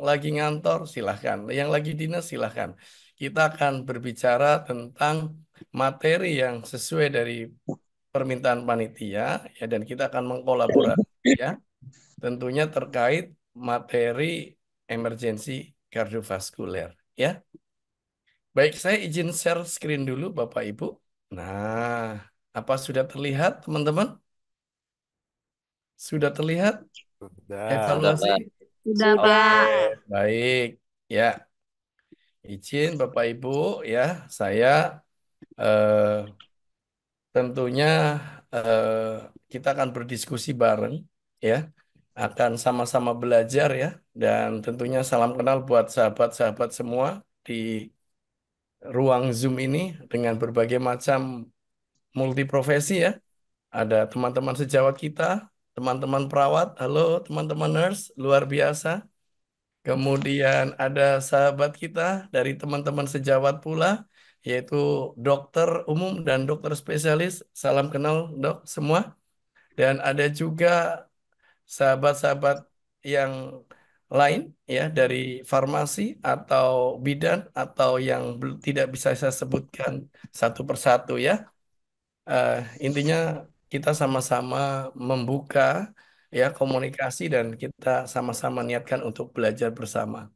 lagi ngantor silahkan, yang lagi dinas silahkan. Kita akan berbicara tentang materi yang sesuai dari permintaan panitia, ya, dan kita akan mengkolaborasi, ya, tentunya terkait materi emergensi kardiovaskuler, ya. Baik, saya izin share screen dulu, Bapak Ibu. Nah, apa sudah terlihat, teman-teman? Sudah terlihat Sudah, evaluasi? Pak. Sudah, Oke, Pak. Sudah. baik. Ya, izin Bapak Ibu, ya, saya eh, tentunya eh, kita akan berdiskusi bareng, ya, akan sama-sama belajar, ya, dan tentunya salam kenal buat sahabat-sahabat semua di ruang Zoom ini dengan berbagai macam multiprofesi, ya. Ada teman-teman sejawat kita, teman-teman perawat, halo teman-teman nurse, luar biasa. Kemudian ada sahabat kita dari teman-teman sejawat pula, yaitu dokter umum dan dokter spesialis. Salam kenal dok semua. Dan ada juga sahabat-sahabat yang lain, ya, dari farmasi atau bidan atau yang tidak bisa saya sebutkan satu persatu, ya. Eh, Intinya kita sama-sama membuka, ya, komunikasi dan kita sama-sama niatkan untuk belajar bersama,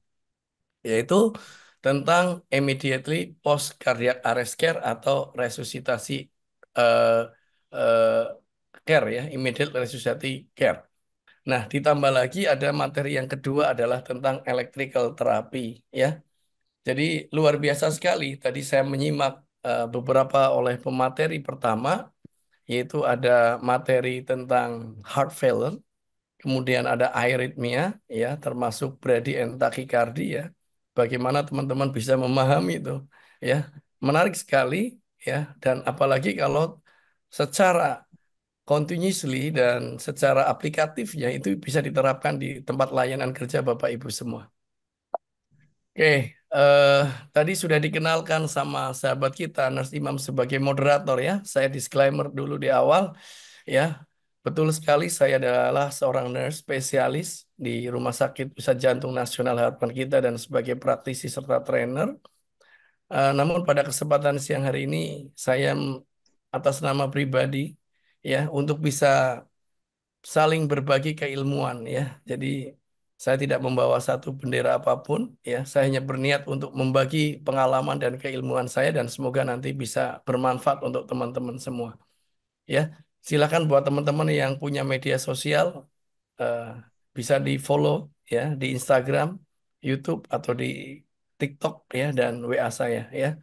yaitu tentang immediately post cardiac arrest care atau resusitasi eh, eh, care, ya, immediate resusitasi care. Nah, ditambah lagi ada materi yang kedua adalah tentang electrical therapy, ya. Jadi luar biasa sekali. Tadi saya menyimak beberapa oleh pemateri pertama, yaitu ada materi tentang heart failure, kemudian ada arrhythmia, ya, termasuk brady and tachycardia, ya. Bagaimana teman-teman bisa memahami itu, ya. Menarik sekali, ya, dan apalagi kalau secara continuously dan secara aplikatifnya itu bisa diterapkan di tempat layanan kerja Bapak Ibu semua. Oke, eh, tadi sudah dikenalkan sama sahabat kita, Nurse Imam sebagai moderator, ya. Saya disclaimer dulu di awal, ya. Betul sekali, saya adalah seorang nurse spesialis di Rumah Sakit Pusat Jantung Nasional Harapan Kita dan sebagai praktisi serta trainer. Namun pada kesempatan siang hari ini, saya atas nama pribadi, ya, untuk bisa saling berbagi keilmuan, ya. Jadi saya tidak membawa satu bendera apapun, ya. Saya hanya berniat untuk membagi pengalaman dan keilmuan saya dan semoga nanti bisa bermanfaat untuk teman-teman semua, ya. Silakan buat teman-teman yang punya media sosial, eh, bisa di-follow, ya, di Instagram, YouTube atau di TikTok, ya, dan WA saya, ya.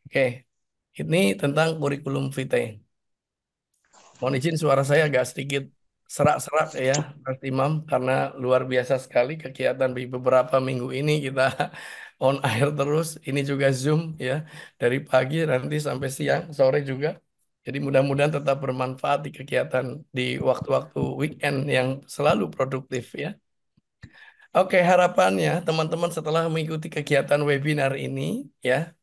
Oke. Ini tentang kurikulum vitae. Mohon izin suara saya agak sedikit serak-serak, ya, Mas Imam, karena luar biasa sekali kegiatan di beberapa minggu ini kita on air terus. Ini juga Zoom, ya, dari pagi nanti sampai siang, sore juga. Jadi mudah-mudahan tetap bermanfaat di kegiatan di waktu-waktu weekend yang selalu produktif, ya. Oke, harapannya teman-teman setelah mengikuti kegiatan webinar ini, ya,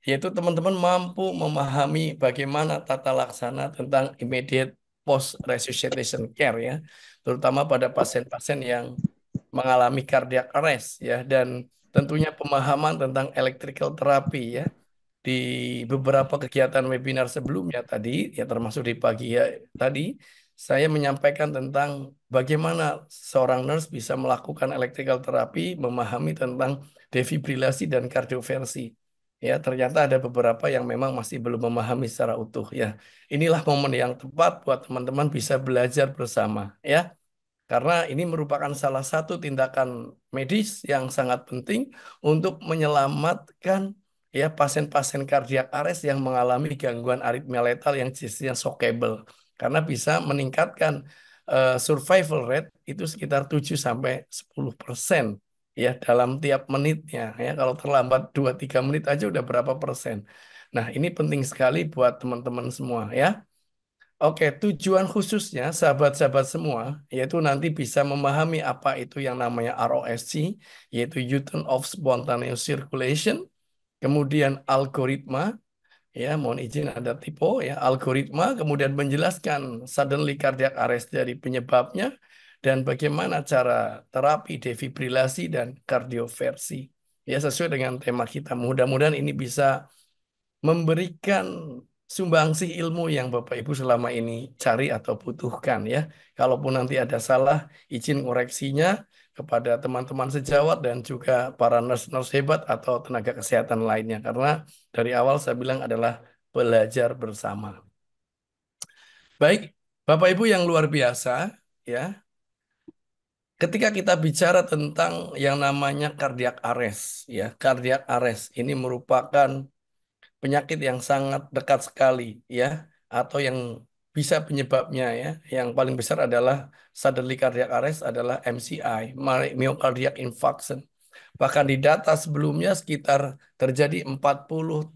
yaitu teman-teman mampu memahami bagaimana tata laksana tentang immediate post resuscitation care, ya, terutama pada pasien-pasien yang mengalami cardiac arrest, ya, dan tentunya pemahaman tentang electrical therapy, ya. Di beberapa kegiatan webinar sebelumnya tadi, ya, termasuk di pagi, ya, tadi saya menyampaikan tentang bagaimana seorang nurse bisa melakukan electrical therapy, memahami tentang defibrilasi dan kardioversi. Ya, ternyata ada beberapa yang memang masih belum memahami secara utuh, ya. Inilah momen yang tepat buat teman-teman bisa belajar bersama, ya. Karena ini merupakan salah satu tindakan medis yang sangat penting untuk menyelamatkan, ya, pasien-pasien kardiak arrest yang mengalami gangguan aritmia letal yang jenisnya shockable. Karena bisa meningkatkan survival rate itu sekitar 7 sampai 10%, ya, dalam tiap menitnya, ya. Kalau terlambat 2-3 menit aja udah berapa persen. Nah, ini penting sekali buat teman-teman semua, ya. Oke, tujuan khususnya sahabat-sahabat semua, yaitu nanti bisa memahami apa itu yang namanya ROSC, yaitu Return of Spontaneous Circulation, kemudian algoritma, ya, mohon izin ada typo, ya, algoritma, kemudian menjelaskan suddenly cardiac arrest dari penyebabnya, dan bagaimana cara terapi defibrilasi dan kardioversi. Ya, sesuai dengan tema kita. Mudah-mudahan ini bisa memberikan sumbangsih ilmu yang Bapak Ibu selama ini cari atau butuhkan ya. Kalaupun nanti ada salah, izin koreksinya kepada teman-teman sejawat dan juga para nurse-nurse hebat atau tenaga kesehatan lainnya. Karena dari awal saya bilang adalah belajar bersama. Baik, Bapak Ibu yang luar biasa ya. Ketika kita bicara tentang yang namanya cardiac arrest ya, cardiac arrest ini merupakan penyakit yang sangat dekat sekali ya atau yang bisa penyebabnya ya yang paling besar adalah suddenly cardiac arrest adalah MCI myocardial infarction, bahkan di data sebelumnya sekitar terjadi 40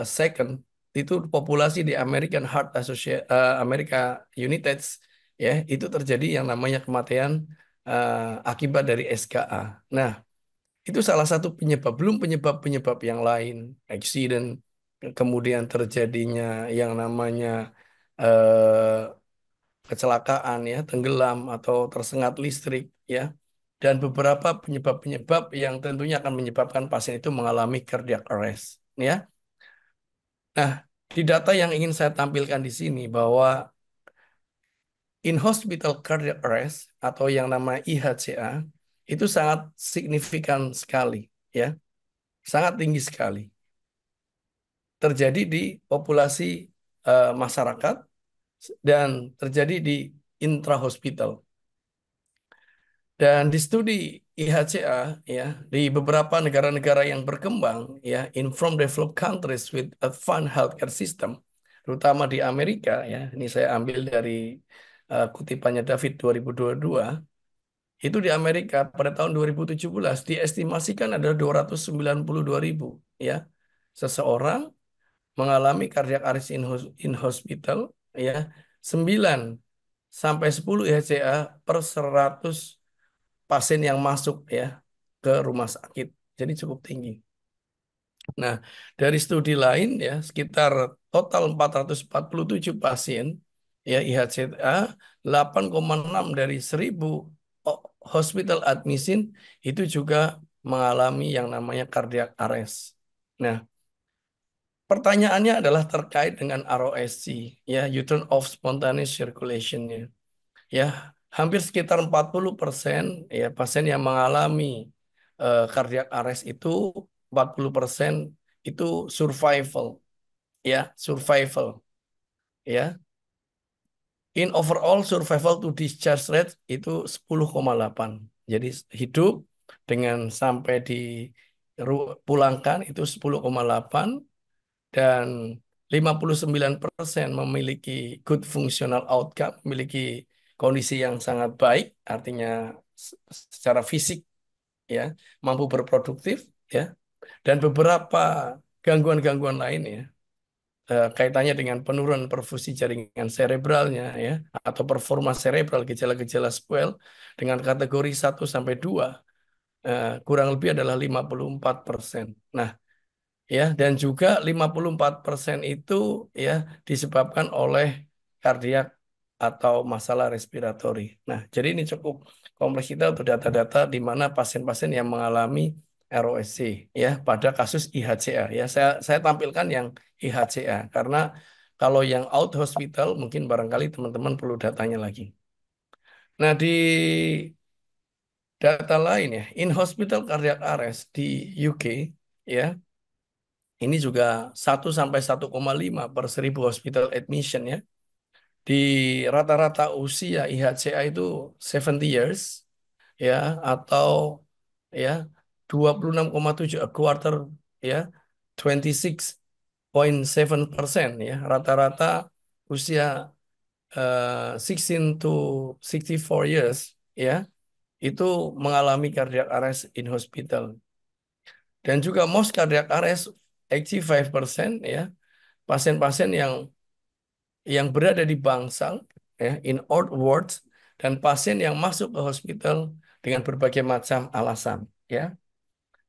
second itu populasi di American Heart Association America United ya itu terjadi yang namanya kematian akibat dari SKA. Nah, itu salah satu penyebab, belum penyebab-penyebab yang lain, accident, kemudian terjadinya yang namanya eh, kecelakaan ya, tenggelam atau tersengat listrik ya, dan beberapa penyebab-penyebab yang tentunya akan menyebabkan pasien itu mengalami cardiac arrest ya. Nah, di data yang ingin saya tampilkan di sini bahwa in hospital cardiac arrest atau yang namanya IHCA itu sangat signifikan sekali ya, sangat tinggi sekali terjadi di populasi masyarakat dan terjadi di intrahospital. Dan di studi IHCA ya di beberapa negara-negara yang berkembang ya in from developed countries with advanced healthcare system, terutama di Amerika ya. Ini saya ambil dari kutipannya David 2022. Itu di Amerika pada tahun 2017 diestimasikan ada 292.000 ya seseorang mengalami cardiac arrest in hospital ya 9 sampai 10 IHCA per 100 pasien yang masuk ya ke rumah sakit. Jadi cukup tinggi. Nah, dari studi lain ya sekitar total 447 pasien ya IHCA 8,6 dari 1.000 hospital admission itu juga mengalami yang namanya cardiac arrest. Nah, pertanyaannya adalah terkait dengan ROSC, ya, return of spontaneous circulation-nya. Ya, hampir sekitar 40% ya pasien yang mengalami cardiac arrest itu 40% itu survival, ya, survival, ya. In overall survival to discharge rate itu 10,8. Jadi hidup dengan sampai dipulangkan itu 10,8 dan 59% memiliki good functional outcome, memiliki kondisi yang sangat baik, artinya secara fisik ya, mampu berproduktif ya, dan beberapa gangguan-gangguan lain ya, kaitannya dengan penurunan perfusi jaringan serebralnya ya, atau performa cerebral, gejala-gejala sequel dengan kategori 1 sampai 2 kurang lebih adalah 54%. Nah, ya dan juga 54% itu ya disebabkan oleh kardiak atau masalah respiratori. Nah, jadi ini cukup kompleks kita untuk data-data di mana pasien-pasien yang mengalami ROSC ya pada kasus IHCA ya. Saya tampilkan yang IHCA karena kalau yang out hospital mungkin barangkali teman-teman perlu datanya lagi. Nah, di data lain ya, in hospital cardiac arrest di UK ya ini juga 1 sampai 1,5 per 1.000 hospital admission ya. Di rata-rata usia IHCA itu 70 years ya atau ya 26,7 a quarter ya 26,7% ya. Rata-rata usia 16 to 64 years ya itu mengalami cardiac arrest in hospital. Dan juga most cardiac arrest 85% ya pasien-pasien yang berada di bangsal ya in odd wards dan pasien yang masuk ke hospital dengan berbagai macam alasan ya.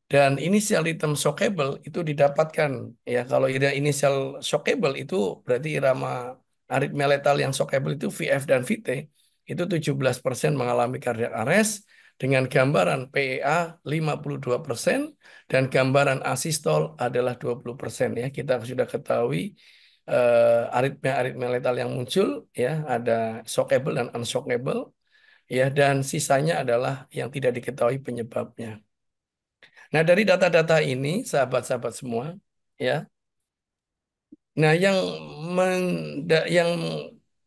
Dan initial rhythm shockable itu didapatkan ya kalau initial shockable itu berarti irama aritmia letal yang shockable itu VF dan VT itu 17% mengalami cardiac arrest dengan gambaran PEA 52% dan gambaran asistol adalah 20% ya. Kita sudah ketahui aritmia-aritmia letal yang muncul ya, ada shockable dan unshockable ya, dan sisanya adalah yang tidak diketahui penyebabnya. Nah, dari data-data ini sahabat-sahabat semua ya. Nah, yang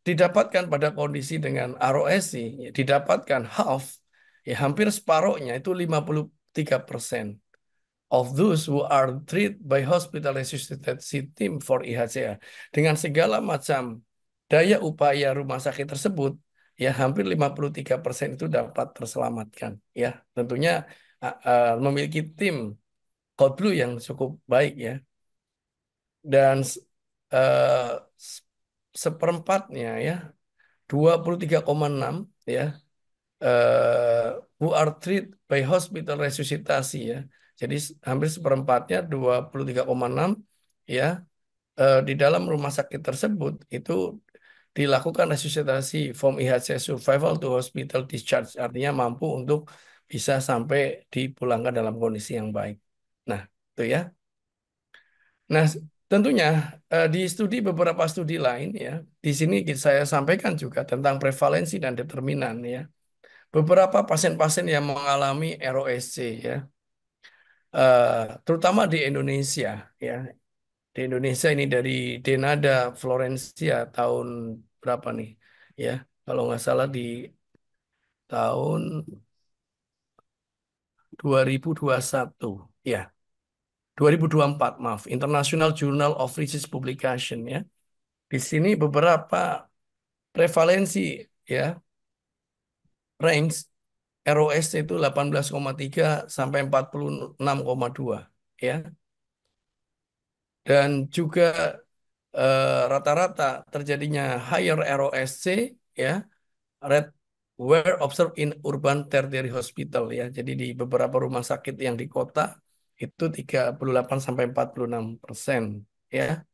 didapatkan pada kondisi dengan ROSC ya, didapatkan half, ya hampir separuhnya itu 53% of those who are treated by hospital resuscitation team for IHCA. Dengan segala macam daya upaya rumah sakit tersebut, ya hampir 53% itu dapat terselamatkan. Ya, tentunya memiliki tim Code Blue yang cukup baik ya. Dan eh, s- seperempatnya ya 23,6 ya eh, who are treated by hospital resusitasi ya. Jadi hampir seperempatnya 23,6 ya di dalam rumah sakit tersebut itu dilakukan resusitasi from IHC survival to hospital discharge, artinya mampu untuk bisa sampai dipulangkan dalam kondisi yang baik. Nah, itu ya. Nah, tentunya di beberapa studi lain ya, di sini saya sampaikan juga tentang prevalensi dan determinan ya. Beberapa pasien-pasien yang mengalami ROSC ya, terutama di Indonesia ya. Di Indonesia ini dari Denada Florencia tahun berapa nih? Ya, kalau nggak salah di tahun 2021 ya. 2024 maaf, International Journal of Research Publication ya. Di sini beberapa prevalensi ya range ROS itu 18,3 sampai 46,2 ya, dan juga rata-rata terjadinya higher ROSC ya rate were observed in urban tertiary hospital ya, jadi di beberapa rumah sakit yang di kota itu 38 sampai 46% ya.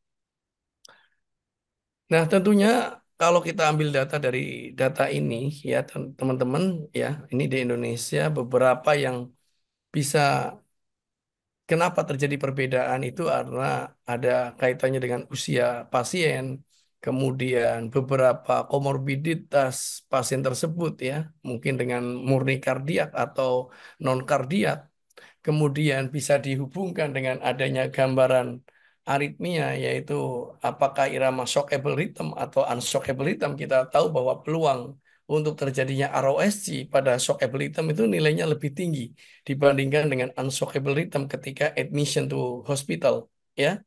Nah, tentunya kalau kita ambil data dari data ini ya teman-teman ya, ini di Indonesia beberapa yang bisa kenapa terjadi perbedaan itu karena ada kaitannya dengan usia pasien, kemudian beberapa komorbiditas pasien tersebut ya, mungkin dengan murni kardiak atau non kardiak. Kemudian bisa dihubungkan dengan adanya gambaran aritmia, yaitu apakah irama shockable rhythm atau unshockable rhythm. Kita tahu bahwa peluang untuk terjadinya ROSC pada shockable rhythm itu nilainya lebih tinggi dibandingkan dengan unshockable rhythm ketika admission to hospital, ya.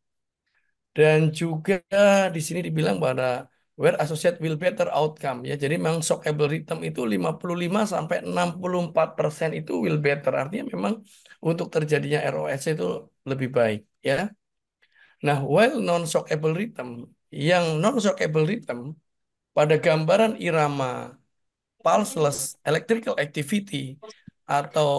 Dan juga di sini dibilang bahwa where associate will better outcome ya. Jadi memang shockable rhythm itu 55 sampai 64% itu will better. Artinya memang untuk terjadinya ROS itu lebih baik ya. Nah, while non-shockable rhythm, yang non-shockable rhythm pada gambaran irama pulseless electrical activity atau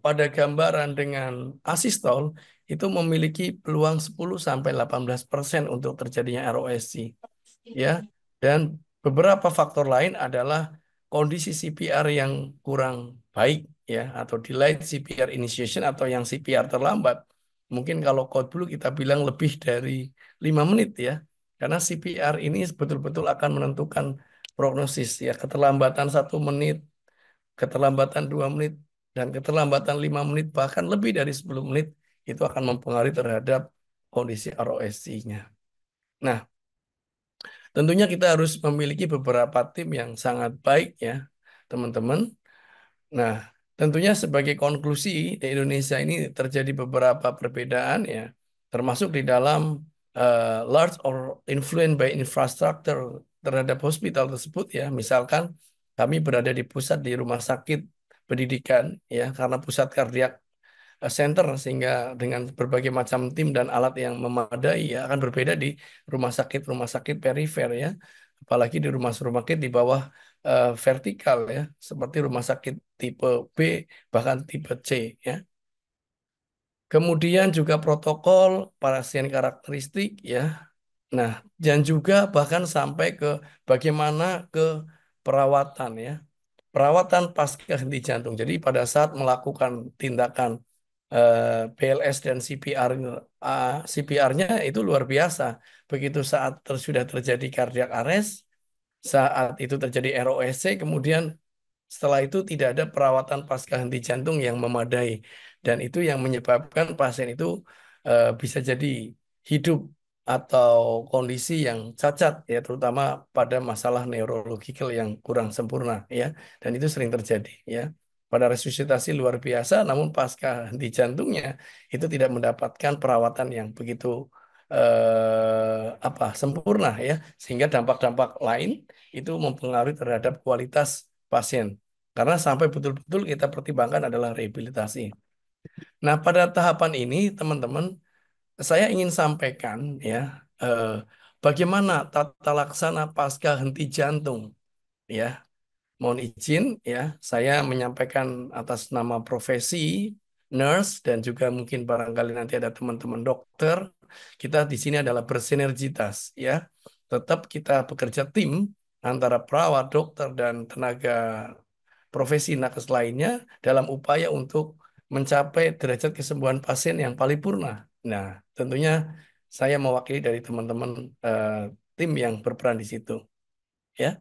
pada gambaran dengan asistol itu memiliki peluang 10 sampai 18% untuk terjadinya ROSC ya. Dan beberapa faktor lain adalah kondisi CPR yang kurang baik ya, atau delayed CPR initiation atau yang CPR terlambat. Mungkin kalau code blue kita bilang lebih dari 5 menit ya. Karena CPR ini betul-betul akan menentukan prognosis ya. Keterlambatan 1 menit, keterlambatan 2 menit, dan keterlambatan 5 menit bahkan lebih dari 10 menit itu akan mempengaruhi terhadap kondisi ROSC-nya. Nah, tentunya kita harus memiliki beberapa tim yang sangat baik ya, teman-teman. Nah, tentunya sebagai konklusi di Indonesia ini terjadi beberapa perbedaan ya, termasuk di dalam large or influenced by infrastructure terhadap hospital tersebut ya. Misalkan kami berada di pusat di rumah sakit pendidikan ya, karena pusat kardiak center sehingga dengan berbagai macam tim dan alat yang memadai ya akan berbeda di rumah sakit perifer ya, apalagi di rumah sakit di bawah vertikal ya, seperti rumah sakit tipe B bahkan tipe C ya. Kemudian juga protokol pasien karakteristik ya. Nah, dan juga bahkan sampai ke bagaimana ke perawatan ya. Perawatan pasca henti jantung. Jadi pada saat melakukan tindakan BLS dan CPR, CPR-nya itu luar biasa. Begitu saat sudah terjadi cardiac arrest, saat itu terjadi ROSC, kemudian setelah itu tidak ada perawatan pasca henti jantung yang memadai, dan itu yang menyebabkan pasien itu bisa jadi hidup atau kondisi yang cacat ya, terutama pada masalah neurologikal yang kurang sempurna ya, dan itu sering terjadi ya. Pada resusitasi luar biasa, namun pasca henti jantungnya itu tidak mendapatkan perawatan yang begitu sempurna ya, sehingga dampak-dampak lain itu mempengaruhi terhadap kualitas pasien. Karena sampai betul-betul kita pertimbangkan adalah rehabilitasi. Nah, pada tahapan ini, teman-teman, saya ingin sampaikan ya, eh, bagaimana tata laksana pasca henti jantung ya. Mohon izin ya, saya menyampaikan atas nama profesi nurse dan juga mungkin barangkali nanti ada teman-teman dokter. Kita di sini adalah bersinergitas ya. Tetap kita bekerja tim antara perawat, dokter dan tenaga profesi nakes lainnya dalam upaya untuk mencapai derajat kesembuhan pasien yang paripurna. Nah, tentunya saya mewakili dari teman-teman eh, tim yang berperan di situ ya.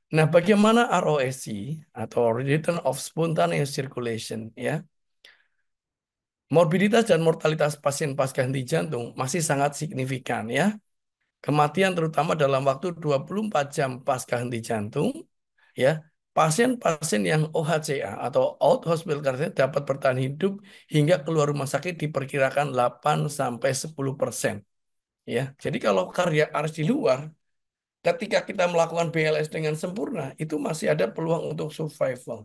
Nah, bagaimana ROSC atau Return of Spontaneous Circulation ya? Morbiditas dan mortalitas pasien pasca henti jantung masih sangat signifikan ya. Kematian terutama dalam waktu 24 jam pasca henti jantung ya. Pasien-pasien yang OHCA atau out hospital cardiac dapat bertahan hidup hingga keluar rumah sakit diperkirakan 8 sampai 10% ya. Jadi kalau kardiak arrest di luar, ketika kita melakukan BLS dengan sempurna, itu masih ada peluang untuk survival.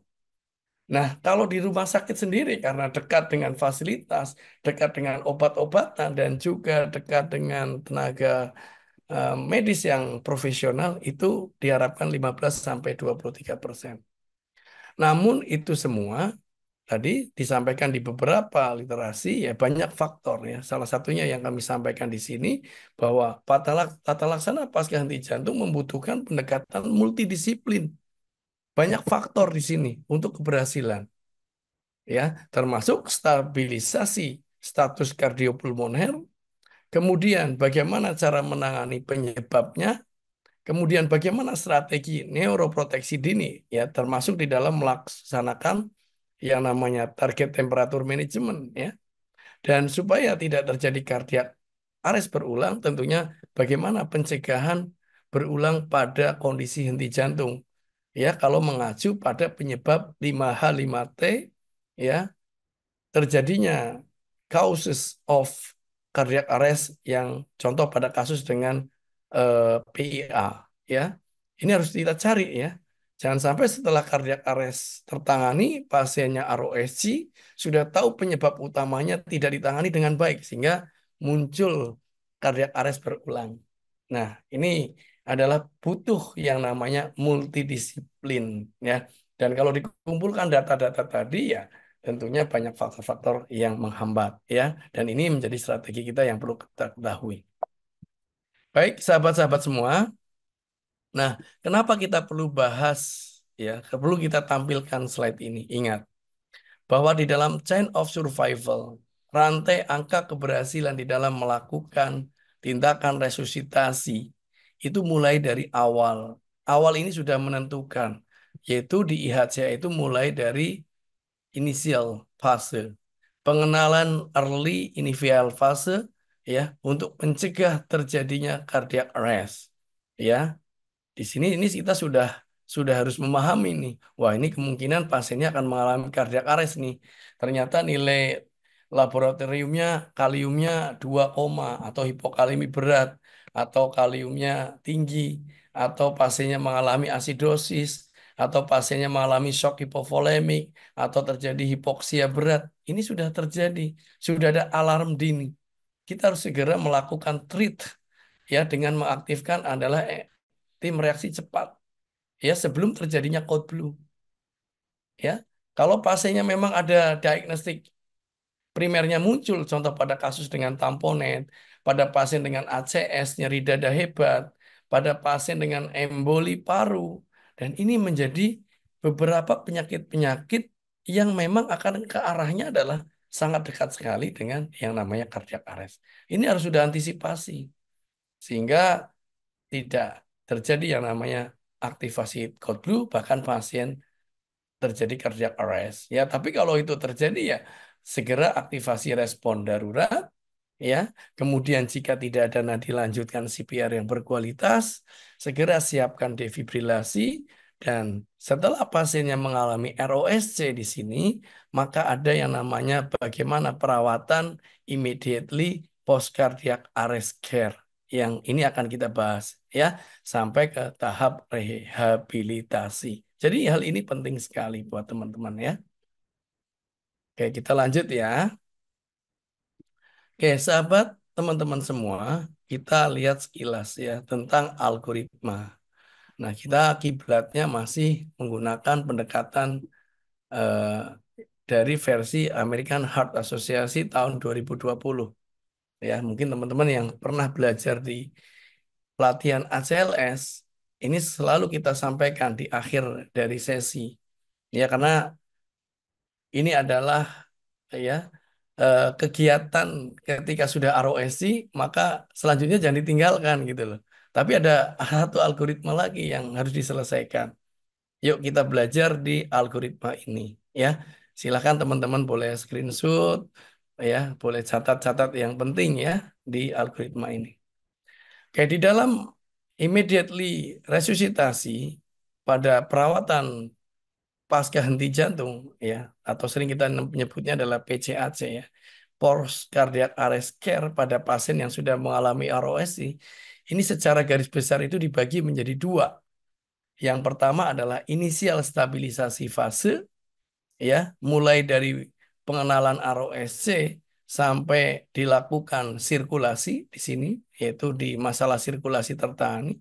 Nah, kalau di rumah sakit sendiri, karena dekat dengan fasilitas, dekat dengan obat-obatan, dan juga dekat dengan tenaga medis yang profesional, itu diharapkan 15-23%. Namun itu semua tadi disampaikan di beberapa literasi, ya banyak faktor ya. Salah satunya yang kami sampaikan di sini, bahwa tata laksana pasca henti jantung membutuhkan pendekatan multidisiplin. Banyak faktor di sini untuk keberhasilan ya, termasuk stabilisasi status kardiopulmoner, kemudian bagaimana cara menangani penyebabnya, kemudian bagaimana strategi neuroproteksi dini ya, termasuk di dalam melaksanakan yang namanya target temperatur management ya. Dan supaya tidak terjadi kardiak arrest berulang, tentunya bagaimana pencegahan berulang pada kondisi henti jantung ya, kalau mengacu pada penyebab 5H5T ya, terjadinya causes of cardiac arrest yang contoh pada kasus dengan PIA ya. Ini harus kita cari ya. Jangan sampai setelah cardiac arrest tertangani, pasiennya ROSC, sudah tahu penyebab utamanya tidak ditangani dengan baik sehingga muncul cardiac arrest berulang. Nah, ini adalah butuh yang namanya multidisiplin ya. Dan kalau dikumpulkan data-data tadi ya, tentunya banyak faktor-faktor yang menghambat ya, dan ini menjadi strategi kita yang perlu kita ketahui. Baik, sahabat-sahabat semua. Nah, kenapa kita perlu bahas ya? Perlu kita tampilkan slide ini. Ingat bahwa di dalam chain of survival, rantai angka keberhasilan di dalam melakukan tindakan resusitasi itu mulai dari awal. Awal ini sudah menentukan, yaitu di IHCA itu mulai dari inisial fase, pengenalan early initial fase ya, untuk mencegah terjadinya cardiac arrest ya. Di sini ini kita sudah harus memahami nih, wah ini kemungkinan pasiennya akan mengalami cardiac arrest nih. Ternyata nilai laboratoriumnya kaliumnya 2, atau hipokalemi berat, atau kaliumnya tinggi, atau pasiennya mengalami asidosis, atau pasiennya mengalami shock hipovolemik, atau terjadi hipoksia berat. Ini sudah terjadi, sudah ada alarm dini. Kita harus segera melakukan treat ya, dengan mengaktifkan adalah tim reaksi cepat ya, sebelum terjadinya code blue ya. Kalau pasiennya memang ada diagnostik primernya muncul, contoh pada kasus dengan tamponet, pada pasien dengan ACS, nyeri dada hebat, pada pasien dengan emboli paru, Dan ini menjadi beberapa penyakit-penyakit yang memang akan ke arahnya adalah sangat dekat sekali dengan yang namanya cardiac arrest. Ini harus sudah antisipasi sehingga tidak terjadi yang namanya aktivasi code blue, bahkan pasien terjadi cardiac arrest. Ya, tapi kalau itu terjadi ya segera aktivasi respon darurat, ya. Kemudian jika tidak ada nadi lanjutkan CPR yang berkualitas, segera siapkan defibrilasi dan setelah pasiennya mengalami ROSC di sini, maka ada yang namanya bagaimana perawatan immediately post cardiac arrest care yang ini akan kita bahas ya sampai ke tahap rehabilitasi. Jadi hal ini penting sekali buat teman-teman ya. Oke, kita lanjut ya. Oke, sahabat, teman-teman semua, kita lihat sekilas ya tentang algoritma. Nah, kita kiblatnya masih menggunakan pendekatan eh, dari versi American Heart Association tahun 2020. Ya, mungkin teman-teman yang pernah belajar di pelatihan ACLS, ini selalu kita sampaikan di akhir dari sesi. Ya, karena ini adalah ya kegiatan ketika sudah ROSC maka selanjutnya jangan ditinggalkan gitu loh. Tapi ada satu algoritma lagi yang harus diselesaikan. Yuk kita belajar di algoritma ini ya. Silahkan teman-teman boleh screenshot ya, boleh catat-catat yang penting ya di algoritma ini. Kayak di dalam immediately resusitasi pada perawatan pasca henti jantung ya atau sering kita menyebutnya adalah PCAC ya, post cardiac arrest care pada pasien yang sudah mengalami ROSC ini secara garis besar itu dibagi menjadi dua. Yang pertama adalah inisial stabilisasi fase ya, mulai dari pengenalan ROSC sampai dilakukan sirkulasi di sini yaitu di masalah sirkulasi tertangani.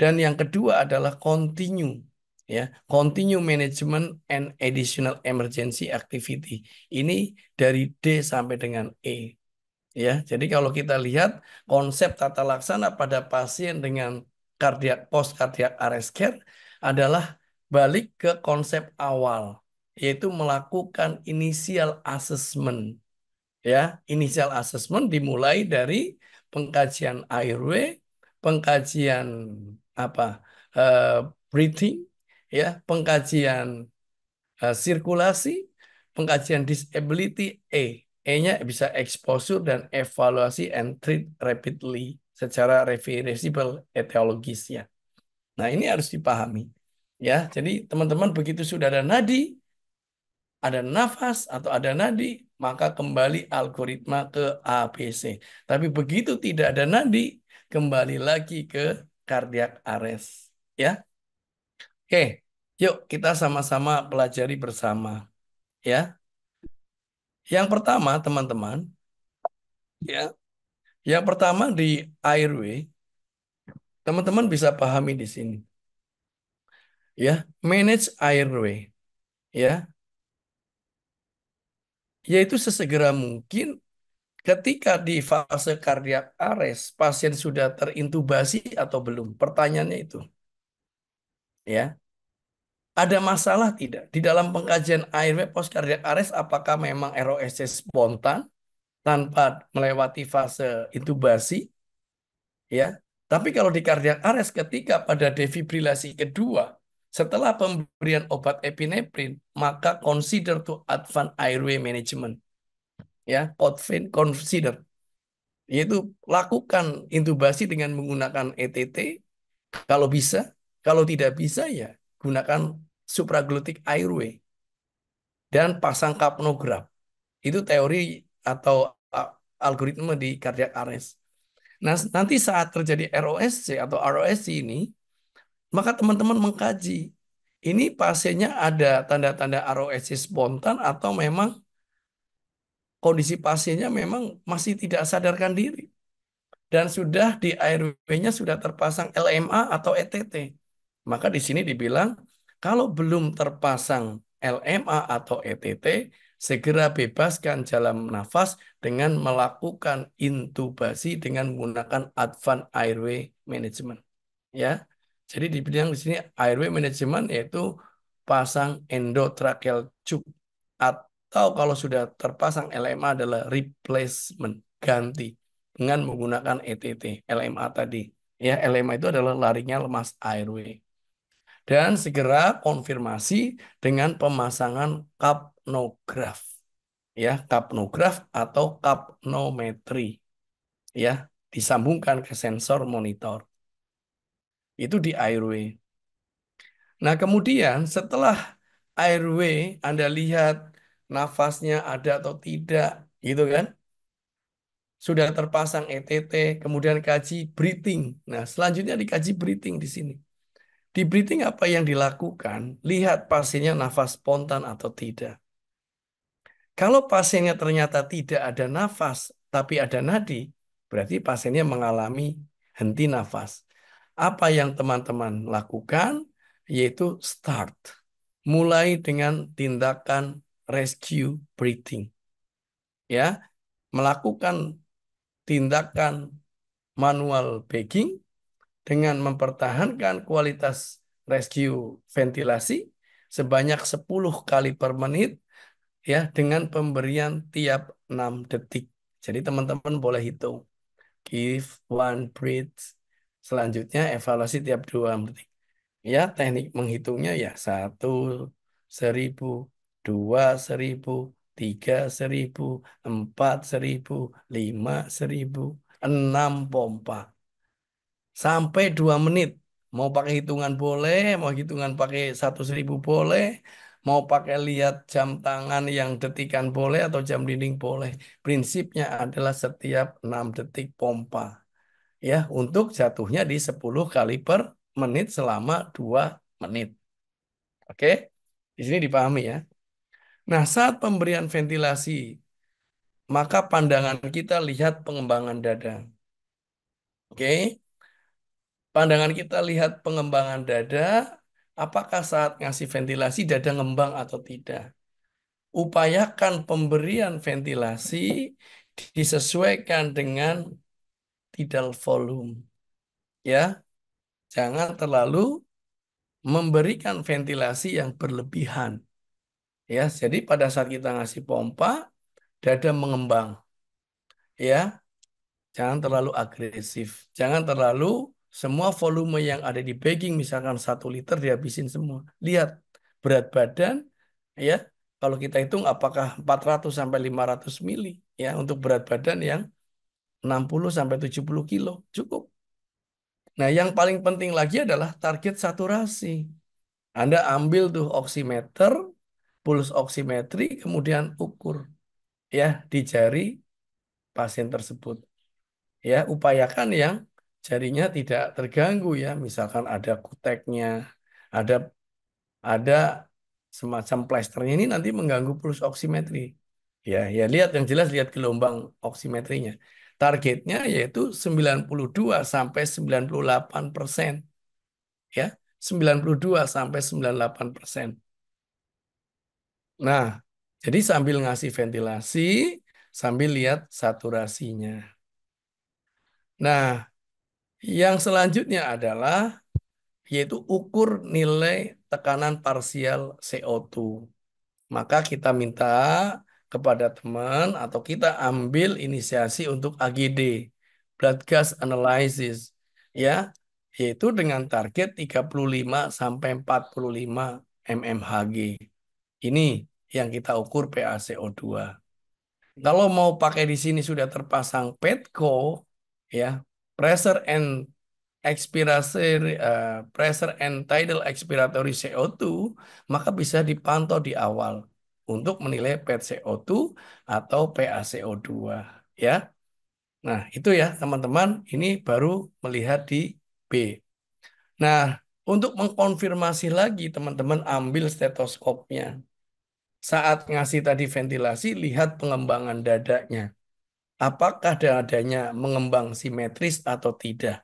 Dan yang kedua adalah continue ya, continue management and additional emergency activity. Ini dari D sampai dengan E ya. Jadi kalau kita lihat konsep tata laksana pada pasien dengan kardiak post cardiac arrest care adalah balik ke konsep awal yaitu melakukan initial assessment ya. Initial assessment dimulai dari pengkajian airway, pengkajian apa eh, breathing, ya, pengkajian sirkulasi, pengkajian disability E-nya bisa exposure dan evaluasi and treat rapidly secara reversible etiologis ya. Nah, ini harus dipahami. Ya, jadi teman-teman begitu sudah ada nadi, ada nafas atau ada nadi, maka kembali algoritma ke ABC. Tapi begitu tidak ada nadi, kembali lagi ke cardiac arrest. Ya, oke. Yuk kita sama-sama pelajari bersama. Ya, yang pertama teman-teman, ya, yang pertama di airway, teman-teman bisa pahami di sini. Ya, manage airway. Ya, yaitu sesegera mungkin ketika di fase cardiac arrest, pasien sudah terintubasi atau belum? Pertanyaannya itu. Ya, ada masalah tidak? Di dalam pengkajian airway post cardiac arrest, apakah memang ROSC spontan tanpa melewati fase intubasi? Ya, tapi kalau di cardiac arrest ketika pada defibrilasi kedua, setelah pemberian obat epinefrin, maka consider to advance airway management. Ya, consider yaitu lakukan intubasi dengan menggunakan ETT kalau bisa, kalau tidak bisa ya gunakan supraglottic airway dan pasang kapnograf. Itu teori atau algoritma di cardiac arrest. Nah, nanti saat terjadi ROSC atau ROSC ini, maka teman-teman mengkaji ini pasiennya ada tanda-tanda ROSC spontan atau memang kondisi pasiennya memang masih tidak sadarkan diri. Dan sudah di airway-nya sudah terpasang LMA atau ETT. Maka di sini dibilang kalau belum terpasang LMA atau ETT, segera bebaskan jalan nafas dengan melakukan intubasi dengan menggunakan advanced airway management. Ya, Jadi dibilang di sini airway management yaitu pasang endotracheal tube atau kalau sudah terpasang LMA adalah replacement, ganti dengan menggunakan ETT LMA tadi. Ya, LMA itu adalah larinya lemas airway. Dan segera konfirmasi dengan pemasangan kapnograf. Ya, kapnograf atau kapnometri. Ya, disambungkan ke sensor monitor. Itu di airway. Nah, kemudian setelah airway Anda lihat nafasnya ada atau tidak, gitu kan? Sudah terpasang ETT, kemudian kaji breathing. Nah, selanjutnya dikaji breathing di sini. Di breathing apa yang dilakukan? Lihat pasiennya nafas spontan atau tidak. Kalau pasiennya ternyata tidak ada nafas, tapi ada nadi, berarti pasiennya mengalami henti nafas. Apa yang teman-teman lakukan? Yaitu start. Mulai dengan tindakan rescue breathing. Ya, melakukan tindakan manual bagging dengan mempertahankan kualitas rescue ventilasi sebanyak 10 kali per menit ya dengan pemberian tiap 6 detik. Jadi teman-teman boleh hitung. Give one breath. Selanjutnya evaluasi tiap 2 detik. Ya, teknik menghitungnya ya 1.000, 2.000, 3.000, 4.000, 5.000, 6 pompa. Sampai 2 menit. Mau pakai hitungan boleh, mau hitungan pakai 1.000 boleh, mau pakai lihat jam tangan yang detikan boleh atau jam dinding boleh. Prinsipnya adalah setiap 6 detik pompa. Ya, untuk jatuhnya di 10 kali per menit selama 2 menit. Oke, di sini dipahami ya. Nah, saat pemberian ventilasi, maka pandangan kita lihat pengembangan dada. Oke, pandangan kita lihat pengembangan dada, apakah saat ngasih ventilasi dada ngembang atau tidak. Upayakan pemberian ventilasi disesuaikan dengan tidal volume. Ya, jangan terlalu memberikan ventilasi yang berlebihan. Ya, jadi pada saat kita ngasih pompa, dada mengembang. Ya, jangan terlalu agresif. Jangan terlalu semua volume yang ada di bagging, misalkan 1 liter dihabisin semua. Lihat berat badan, ya. Kalau kita hitung apakah 400 sampai 500 mili, ya, untuk berat badan yang 60 sampai 70 kilo. Cukup. Nah, yang paling penting lagi adalah target saturasi. Anda ambil tuh oximeter, pulse oximetry, kemudian ukur ya di jari pasien tersebut. Ya, upayakan yang jarinya tidak terganggu ya. Misalkan ada kuteknya, ada ada semacam plesternya ini nanti mengganggu pulse oximetry. Ya, ya lihat yang jelas lihat gelombang oximetrinya. Targetnya yaitu 92 sampai 98%. Ya, 92 sampai 98%. Nah, jadi sambil ngasih ventilasi, sambil lihat saturasinya. Nah, yang selanjutnya adalah yaitu ukur nilai tekanan parsial CO2. Maka kita minta kepada teman atau kita ambil inisiasi untuk AGD, Blood Gas Analysis, ya, yaitu dengan target 35 sampai 45 mmHg. Ini yang kita ukur PaCO2. Kalau mau pakai di sini sudah terpasang petco, ya, pressure and expirasi pressure and tidal expiratory CO2, maka bisa dipantau di awal untuk menilai PET CO2 atau PaCO2, ya. Nah, itu ya teman-teman, ini baru melihat di B. Nah, untuk mengkonfirmasi lagi teman-teman ambil stetoskopnya. Saat ngasih tadi ventilasi, lihat pengembangan dadanya. Apakah dadanya mengembang simetris atau tidak?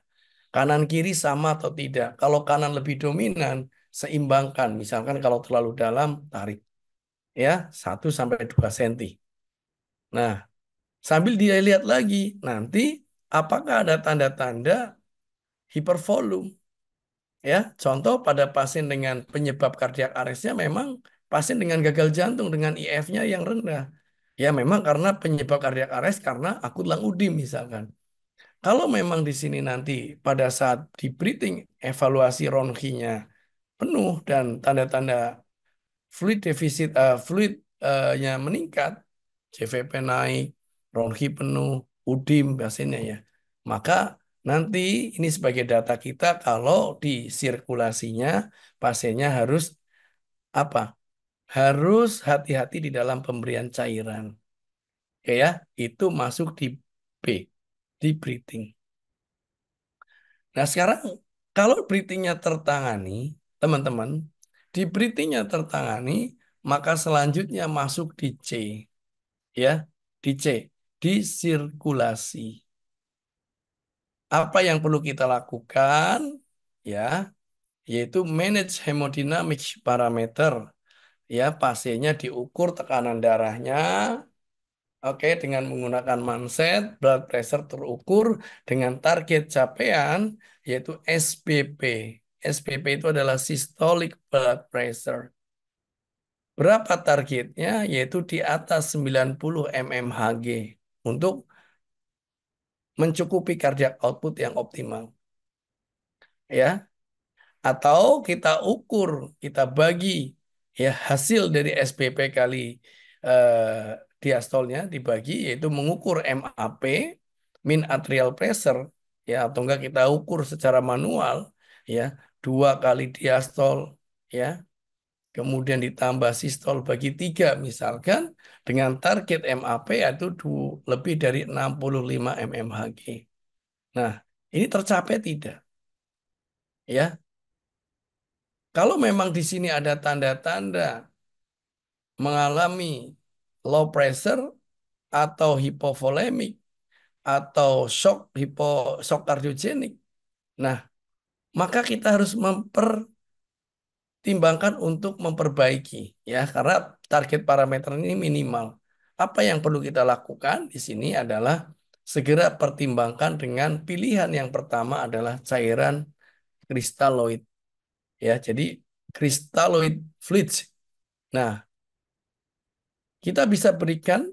Kanan kiri sama atau tidak? Kalau kanan lebih dominan, seimbangkan. Misalkan kalau terlalu dalam, tarik. Ya, 1 sampai 2 senti. Nah, sambil dia lihat lagi, nanti apakah ada tanda-tanda hipervolume? Ya, contoh pada pasien dengan penyebab kardiak arestnya memang pasien dengan gagal jantung dengan IF-nya yang rendah. Ya, memang karena penyebab kardiak arest karena akut langudi misalkan. Kalau memang di sini nanti pada saat di breathing evaluasi ronkinya penuh dan tanda-tanda fluidnya meningkat, CVP naik, ronki penuh, udim biasanya ya. Maka nanti ini sebagai data kita kalau di sirkulasinya pasiennya harus apa? Harus hati-hati di dalam pemberian cairan. Oke ya, itu masuk di B, di breathing. Nah, sekarang kalau breathingnya tertangani, teman-teman, di breathingnya tertangani, maka selanjutnya masuk di C, ya, di C, di sirkulasi. Apa yang perlu kita lakukan, ya, yaitu manage hemodynamic parameter, ya, pasiennya diukur tekanan darahnya, oke, dengan menggunakan manset, blood pressure terukur dengan target capaian yaitu SPP. SPP itu adalah systolic blood pressure. Berapa targetnya? Yaitu di atas 90 mmHg untuk mencukupi cardiac output yang optimal. Ya, atau kita ukur, kita bagi ya hasil dari SPP kali diastolnya dibagi yaitu mengukur MAP, mean arterial pressure ya atau enggak kita ukur secara manual ya 2 kali diastol ya kemudian ditambah sistol bagi 3 misalkan dengan target MAP yaitu lebih dari 65 mmHg. Nah, ini tercapai tidak? Ya, kalau memang di sini ada tanda-tanda mengalami low pressure atau hipovolemik atau shock kardiogenik. Nah, maka kita harus mempertimbangkan untuk memperbaiki ya karena target parameter ini minimal. Apa yang perlu kita lakukan di sini adalah segera pertimbangkan dengan pilihan yang pertama adalah cairan kristaloid ya. Jadi kristaloid fluids. Nah, kita bisa berikan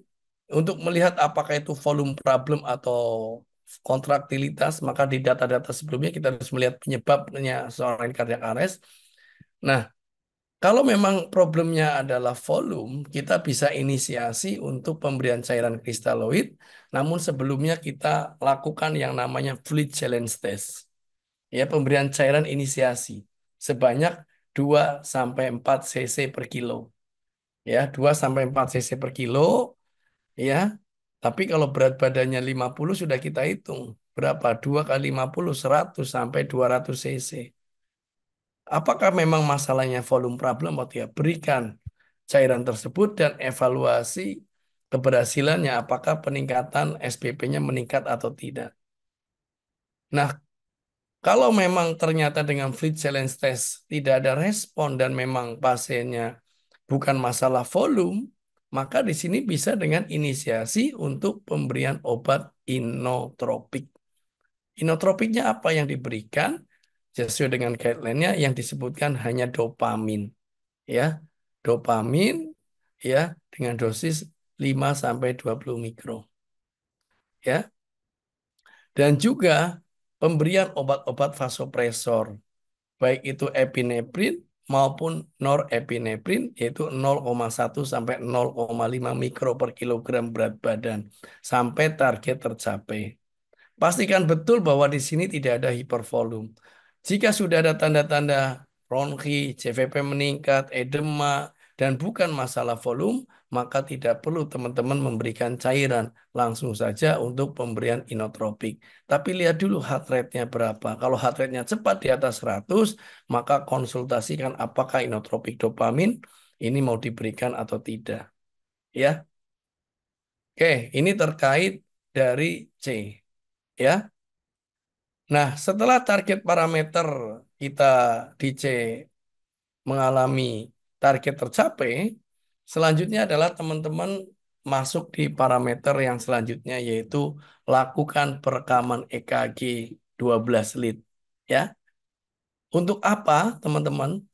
untuk melihat apakah itu volume problem atau kontraktilitas, maka di data-data sebelumnya kita harus melihat penyebabnya seorang cardiac arrest. Nah, kalau memang problemnya adalah volume, kita bisa inisiasi untuk pemberian cairan kristaloid, namun sebelumnya kita lakukan yang namanya fluid challenge test. Ya, pemberian cairan inisiasi sebanyak 2 sampai 4 cc per kilo. Ya, 2 sampai 4 cc per kilo. Ya, tapi kalau berat badannya 50 sudah kita hitung. Berapa? 2 kali 50, 100 sampai 200 cc. Apakah memang masalahnya volume problem atau tidak? Berikan cairan tersebut dan evaluasi keberhasilannya. Apakah peningkatan SPP-nya meningkat atau tidak. Nah, kalau memang ternyata dengan fluid challenge test tidak ada respon dan memang pasiennya bukan masalah volume, maka di sini bisa dengan inisiasi untuk pemberian obat inotropik. Inotropiknya apa yang diberikan? Sesuai dengan guideline-nya yang disebutkan hanya dopamin, ya. Dopamin ya dengan dosis 5 sampai 20 mikro, ya. Dan juga pemberian obat-obat vasopresor baik itu epinefrin maupun norepinefrin yaitu 0,1 sampai 0,5 mikro per kilogram berat badan sampai target tercapai. Pastikan betul bahwa di sini tidak ada hipervolume. Jika sudah ada tanda-tanda bronki, CVP meningkat, edema, dan bukan masalah volume, maka tidak perlu teman-teman memberikan cairan. Langsung saja untuk pemberian inotropik. Tapi lihat dulu heart rate-nya berapa. Kalau heart rate-nya cepat di atas 100, maka konsultasikan apakah inotropik dopamin ini mau diberikan atau tidak. Ya, oke, ini terkait dari C. Ya. Nah, setelah target parameter kita di C mengalami target tercapai, selanjutnya adalah teman-teman masuk di parameter yang selanjutnya yaitu lakukan perekaman EKG 12 lead. Ya, Untuk apa, teman-teman?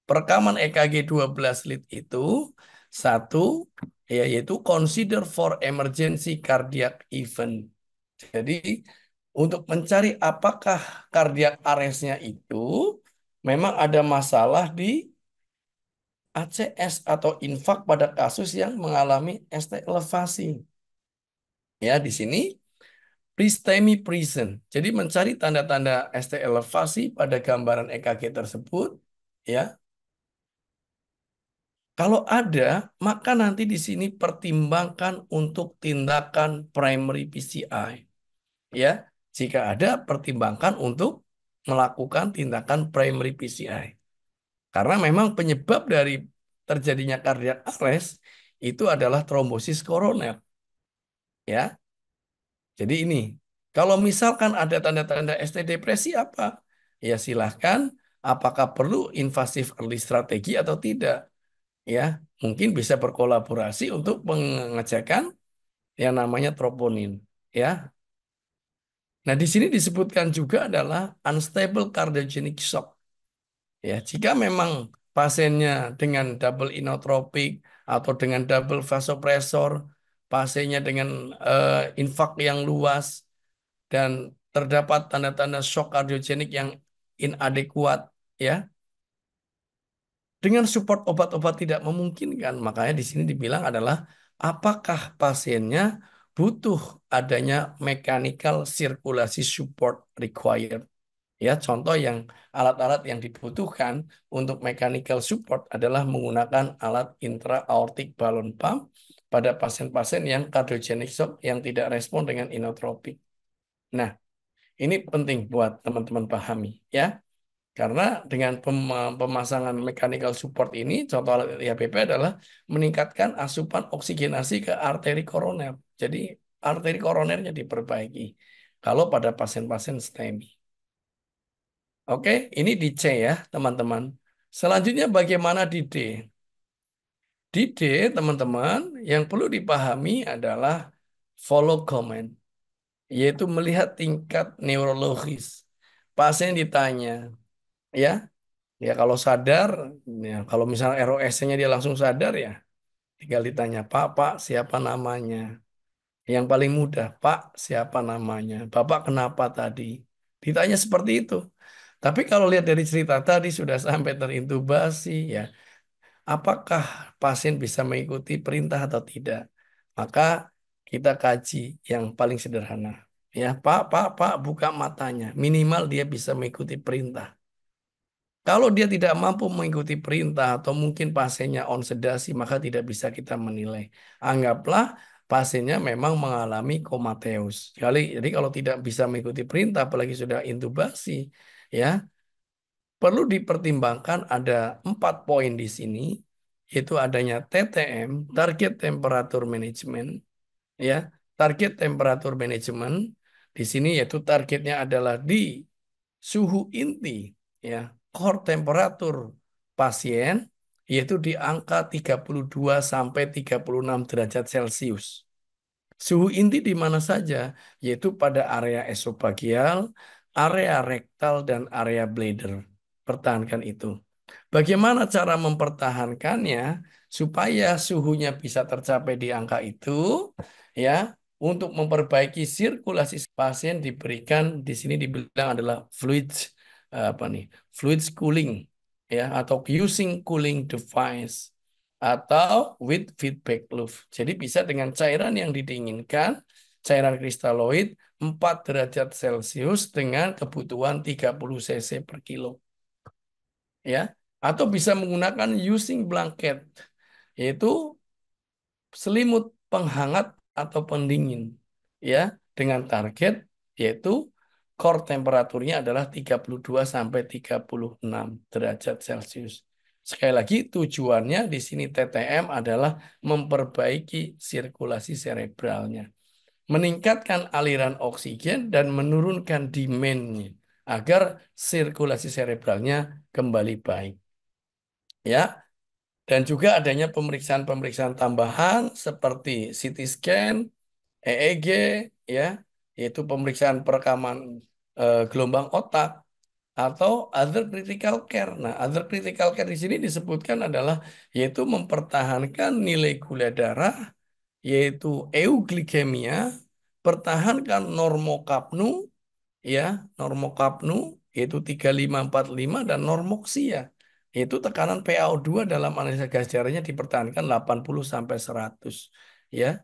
Perekaman EKG 12 lead itu satu, yaitu consider for emergency cardiac event. Jadi untuk mencari apakah cardiac arrest-nya itu memang ada masalah di ACS atau infak pada kasus yang mengalami ST elevasi. Ya, di sini Pristemi present. Jadi mencari tanda-tanda ST elevasi pada gambaran EKG tersebut, ya. Kalau ada, maka nanti di sini pertimbangkan untuk tindakan primary PCI. Ya, jika ada, pertimbangkan untuk melakukan tindakan primary PCI. Karena memang penyebab dari terjadinya cardiac arrest itu adalah trombosis koroner. Ya, jadi ini, kalau misalkan ada tanda-tanda ST depresi apa? Ya silahkan, apakah perlu invasif early strategi atau tidak? Ya, mungkin bisa berkolaborasi untuk pengecekan yang namanya troponin. Ya, nah di sini disebutkan juga adalah unstable cardiogenic shock. Ya, jika memang pasiennya dengan double inotropik atau dengan double vasopressor, pasiennya dengan infak yang luas dan terdapat tanda-tanda shock kardiogenik yang inadekuat, ya, dengan support obat-obat tidak memungkinkan, makanya di sini dibilang adalah apakah pasiennya butuh adanya mechanical circulation support required. Ya, contoh yang alat-alat yang dibutuhkan untuk mechanical support adalah menggunakan alat intra-aortic balloon pump pada pasien-pasien yang cardiogenic shock yang tidak respon dengan inotropik. Nah, ini penting buat teman-teman pahami ya. Karena dengan pemasangan mechanical support ini, contoh alat IABP adalah meningkatkan asupan oksigenasi ke arteri koroner. Jadi arteri koronernya diperbaiki kalau pada pasien-pasien STEMI. Oke, ini di C ya, teman-teman. Selanjutnya bagaimana di D? Di D, teman-teman, yang perlu dipahami adalah follow comment, yaitu melihat tingkat neurologis. Pasien ditanya, ya, ya kalau sadar, ya kalau misalnya ROS-nya dia langsung sadar ya, tinggal ditanya, Pak, siapa namanya? Yang paling mudah, Pak, siapa namanya? Bapak kenapa tadi? Ditanya seperti itu. Tapi kalau lihat dari cerita tadi sudah sampai terintubasi, ya, apakah pasien bisa mengikuti perintah atau tidak? Maka kita kaji yang paling sederhana. Ya, Pak, buka matanya. Minimal dia bisa mengikuti perintah. Kalau dia tidak mampu mengikuti perintah atau mungkin pasiennya on sedasi, maka tidak bisa kita menilai. Anggaplah pasiennya memang mengalami komateus. Jadi kalau tidak bisa mengikuti perintah, apalagi sudah intubasi, ya perlu dipertimbangkan ada 4 poin di sini, yaitu adanya TTM, Target Temperature Management, ya, Target Temperature Management di sini yaitu targetnya adalah di suhu inti, ya, core temperature pasien yaitu di angka 32 sampai 36 derajat Celcius. Suhu inti di mana saja, yaitu pada area esofagial, area rektal, dan area bladder. Pertahankan itu. Bagaimana cara mempertahankannya supaya suhunya bisa tercapai di angka itu? Ya, untuk memperbaiki sirkulasi pasien diberikan di sini dibilang adalah apa nih? Fluids cooling ya atau using cooling device atau with feedback loop. Jadi bisa dengan cairan yang didinginkan, cairan kristaloid 4 derajat Celcius dengan kebutuhan 30 cc per kilo. Ya, atau bisa menggunakan using blanket, yaitu selimut penghangat atau pendingin, ya, dengan target yaitu core temperaturnya adalah 32 sampai 36 derajat Celcius. Sekali lagi tujuannya di sini TTM adalah memperbaiki sirkulasi serebralnya, meningkatkan aliran oksigen dan menurunkan demand-nya agar sirkulasi serebralnya kembali baik. Ya, dan juga adanya pemeriksaan-pemeriksaan tambahan seperti CT scan, EEG, ya, yaitu pemeriksaan perekaman gelombang otak, atau other critical care. Nah, other critical care di sini disebutkan adalah yaitu mempertahankan nilai gula darah, yaitu euglikemia, pertahankan normokapnu, ya, normokapnu yaitu 3545 dan normoksia, yaitu tekanan PaO2 dalam analisa gas darahnya dipertahankan 80 sampai 100, ya.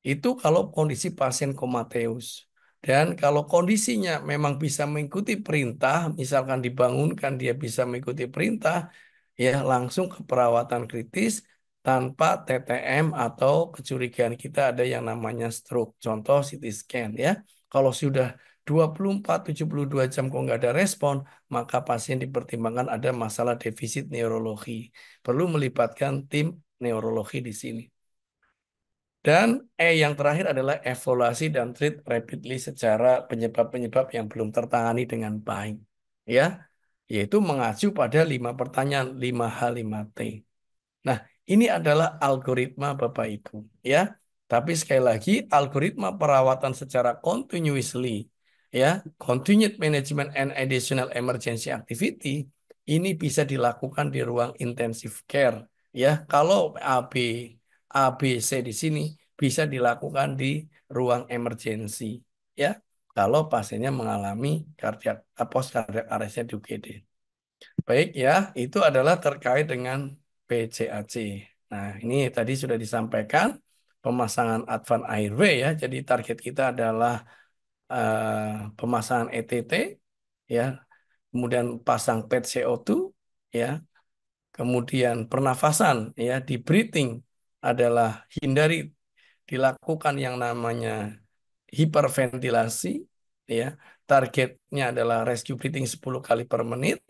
Itu kalau kondisi pasien komateus. Dan kalau kondisinya memang bisa mengikuti perintah, misalkan dibangunkan dia bisa mengikuti perintah, ya langsung ke perawatan kritis tanpa TTM atau kecurigaan kita ada yang namanya stroke. Contoh CT scan ya. Kalau sudah 24-72 jam kok nggak ada respon, maka pasien dipertimbangkan ada masalah defisit neurologi. Perlu melibatkan tim neurologi di sini. Dan yang terakhir adalah evaluasi dan treat rapidly secara penyebab-penyebab yang belum tertangani dengan baik. Ya, yaitu mengacu pada 5 pertanyaan, 5H5T. Nah, ini adalah algoritma Bapak Ibu, ya. Tapi sekali lagi, algoritma perawatan secara continuously, ya, continued management and additional emergency activity, ini bisa dilakukan di ruang intensive care, ya. Kalau A, B, C di sini bisa dilakukan di ruang emergency, ya. Kalau pasiennya mengalami kardiak, post cardiac arrest di UGD. Baik ya, itu adalah terkait dengan PCAC. Nah, ini tadi sudah disampaikan pemasangan Advan Airway ya. Jadi target kita adalah pemasangan ETT ya, kemudian pasang PET CO2 ya, kemudian pernafasan ya, di breathing adalah hindari dilakukan yang namanya hiperventilasi ya. Targetnya adalah rescue breathing 10 kali per menit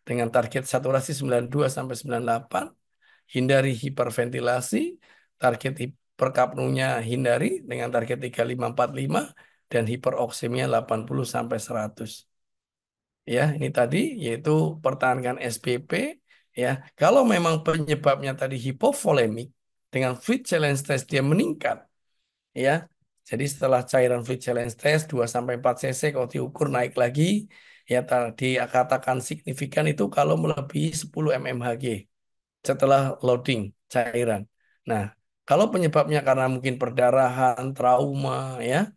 dengan target saturasi 92 sampai 98, hindari hiperventilasi, target hiperkapnunya hindari dengan target 3545 dan hiperoksemia 80 sampai 100. Ya, ini tadi yaitu pertahankan SPP ya. Kalau memang penyebabnya tadi hipovolemik dengan fluid challenge test dia meningkat ya. Jadi setelah cairan fluid challenge test 2 sampai 4 cc kalau diukur naik lagi ya tadi katakan signifikan itu kalau melebihi 10 mmHg setelah loading cairan. Nah, kalau penyebabnya karena mungkin perdarahan, trauma ya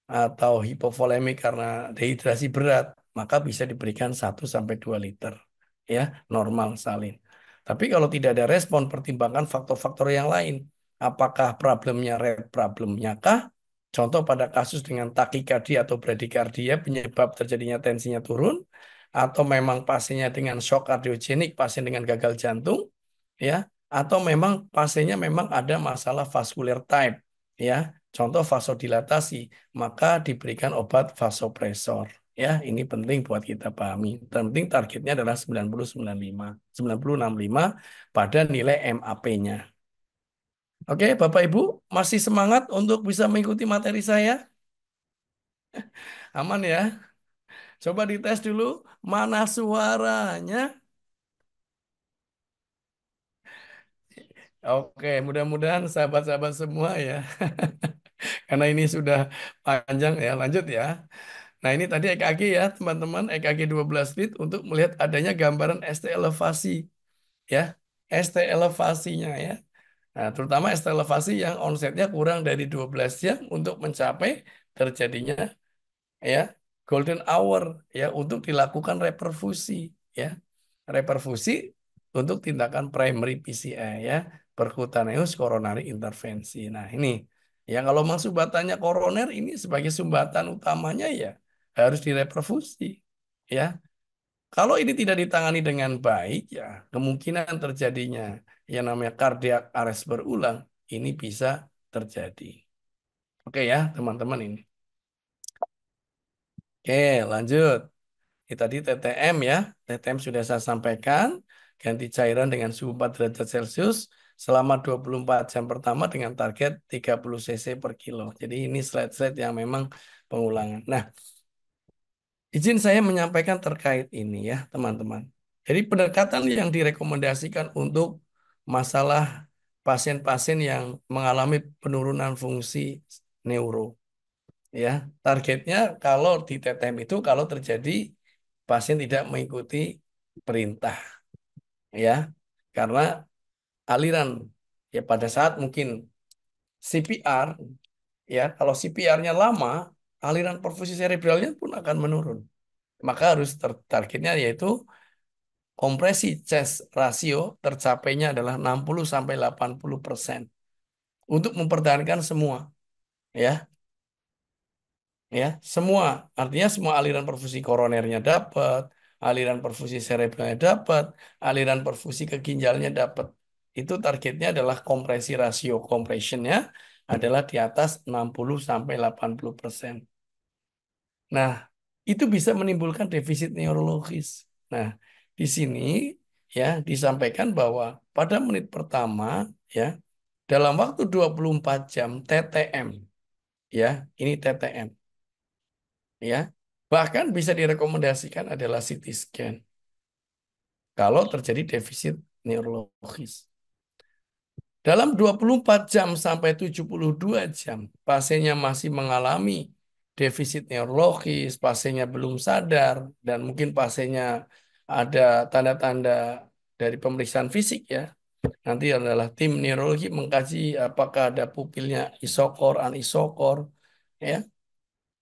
atau hipovolemik karena dehidrasi berat, maka bisa diberikan 1 sampai 2 liter ya, normal salin. Tapi kalau tidak ada respon, pertimbangkan faktor-faktor yang lain. Apakah problemnya red problemnya kah? Contoh pada kasus dengan takikardia atau bradikardia penyebab terjadinya tensinya turun, atau memang pasiennya dengan shock kardiogenik, pasien dengan gagal jantung, ya, atau memang pasiennya memang ada masalah vascular type, ya, contoh vasodilatasi, maka diberikan obat vasopresor. Ya, ini penting buat kita pahami. Penting targetnya adalah 90-95 pada nilai MAP-nya. Oke, Bapak Ibu, masih semangat untuk bisa mengikuti materi saya? Aman ya? Coba dites dulu mana suaranya. Oke, mudah-mudahan sahabat-sahabat semua ya. Karena ini sudah panjang ya, lanjut ya. Nah, ini tadi EKG ya, teman-teman, EKG 12 lead untuk melihat adanya gambaran ST elevasi ya. ST elevasinya ya. Nah, terutama ST elevasi yang onsetnya kurang dari 12 jam untuk mencapai terjadinya ya golden hour ya untuk dilakukan reperfusi ya. Reperfusi untuk tindakan primary PCI ya, percutaneous coronary intervensi. Nah, ini ya kalau memang sumbatannya koroner ini sebagai sumbatan utamanya ya harus direperfusi ya. Kalau ini tidak ditangani dengan baik ya, kemungkinan terjadinya yang namanya cardiac arrest berulang ini bisa terjadi. Oke ya, teman-teman ini. Oke, lanjut. Ini tadi TTM ya. TTM sudah saya sampaikan. Ganti cairan dengan suhu 4 derajat Celcius selama 24 jam pertama dengan target 30 cc per kilo. Jadi ini slide-slide yang memang pengulangan. Nah, izin saya menyampaikan terkait ini ya, teman-teman. Jadi pendekatan yang direkomendasikan untuk masalah pasien-pasien yang mengalami penurunan fungsi neuro ya. Targetnya kalau di TTM itu kalau terjadi pasien tidak mengikuti perintah, ya, karena aliran, ya, pada saat mungkin CPR, ya, kalau CPR-nya lama, aliran perfusi serebralnya pun akan menurun. Maka harus targetnya yaitu kompresi chest rasio tercapainya adalah 60 sampai 80% untuk mempertahankan semua, ya, ya, semua, artinya semua aliran perfusi koronernya dapat, aliran perfusi serebralnya dapat, aliran perfusi ke ginjalnya dapat. Itu targetnya adalah kompresi rasio compressionnya adalah di atas 60 sampai 80%. Nah, itu bisa menimbulkan defisit neurologis. Nah, di sini, ya, disampaikan bahwa pada menit pertama, ya, dalam waktu 24 jam TTM, ya, ini TTM, ya. Bahkan bisa direkomendasikan adalah CT scan kalau terjadi defisit neurologis. Dalam 24 jam sampai 72 jam, pasiennya masih mengalami defisit neurologis, pasiennya belum sadar, dan mungkin pasiennya ada tanda-tanda dari pemeriksaan fisik, ya. Nanti adalah tim neurologi mengkaji apakah ada pupilnya isokor, anisokor, ya.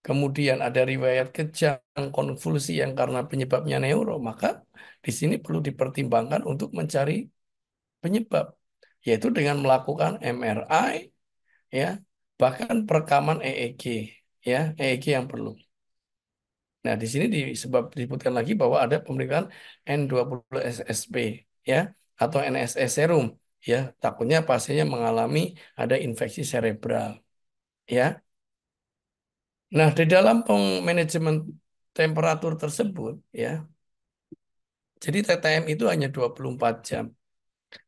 Kemudian ada riwayat kejang, konvulsi yang karena penyebabnya neuro, maka di sini perlu dipertimbangkan untuk mencari penyebab, yaitu dengan melakukan MRI, ya, bahkan perekaman EEG, ya, EEG yang perlu. Nah, di sini disebutkan lagi bahwa ada pemeriksaan N20-SSP, ya, atau NSS serum, ya, takutnya pasiennya mengalami ada infeksi serebral, ya. Nah, di dalam manajemen temperatur tersebut, ya, jadi TTM itu hanya 24 jam.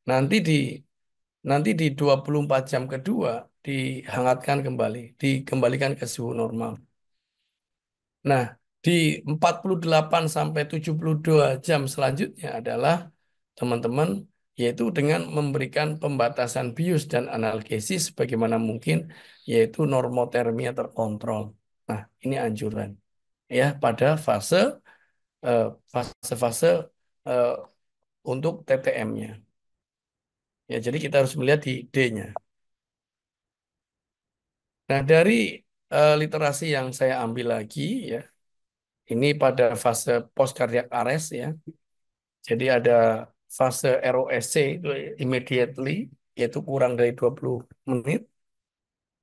Nanti di Nanti di 24 jam kedua dihangatkan kembali, dikembalikan ke suhu normal. Nah, di 48 sampai 72 jam selanjutnya adalah teman-teman, yaitu dengan memberikan pembatasan bius dan analgesis bagaimana mungkin, yaitu normotermia terkontrol. Nah, ini anjuran, ya, pada eh, fase-fase eh, untuk TTM-nya. Ya, jadi kita harus melihat di D-nya. Nah, dari literasi yang saya ambil lagi, ya, ini pada fase post cardiac arrest, ya. Jadi ada fase ROSC itu immediately, yaitu kurang dari 20 menit.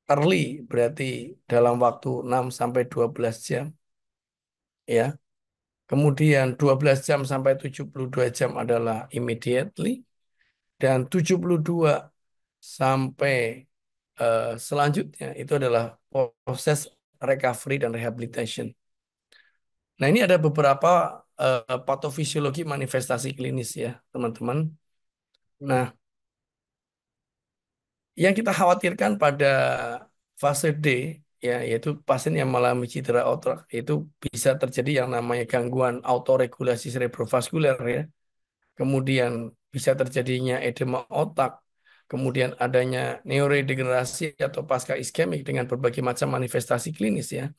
Early berarti dalam waktu 6 sampai 12 jam, ya. Kemudian 12 jam sampai 72 jam adalah immediately, dan 72 sampai selanjutnya itu adalah proses recovery dan rehabilitation. Nah, ini ada beberapa patofisiologi manifestasi klinis, ya, teman-teman. Nah, yang kita khawatirkan pada fase D, ya, yaitu pasien yang mengalami cedera otak, itu bisa terjadi yang namanya gangguan autoregulasi cerebrovaskuler, ya. Kemudian bisa terjadinya edema otak, kemudian adanya neurodegenerasi atau pasca iskemik dengan berbagai macam manifestasi klinis, ya.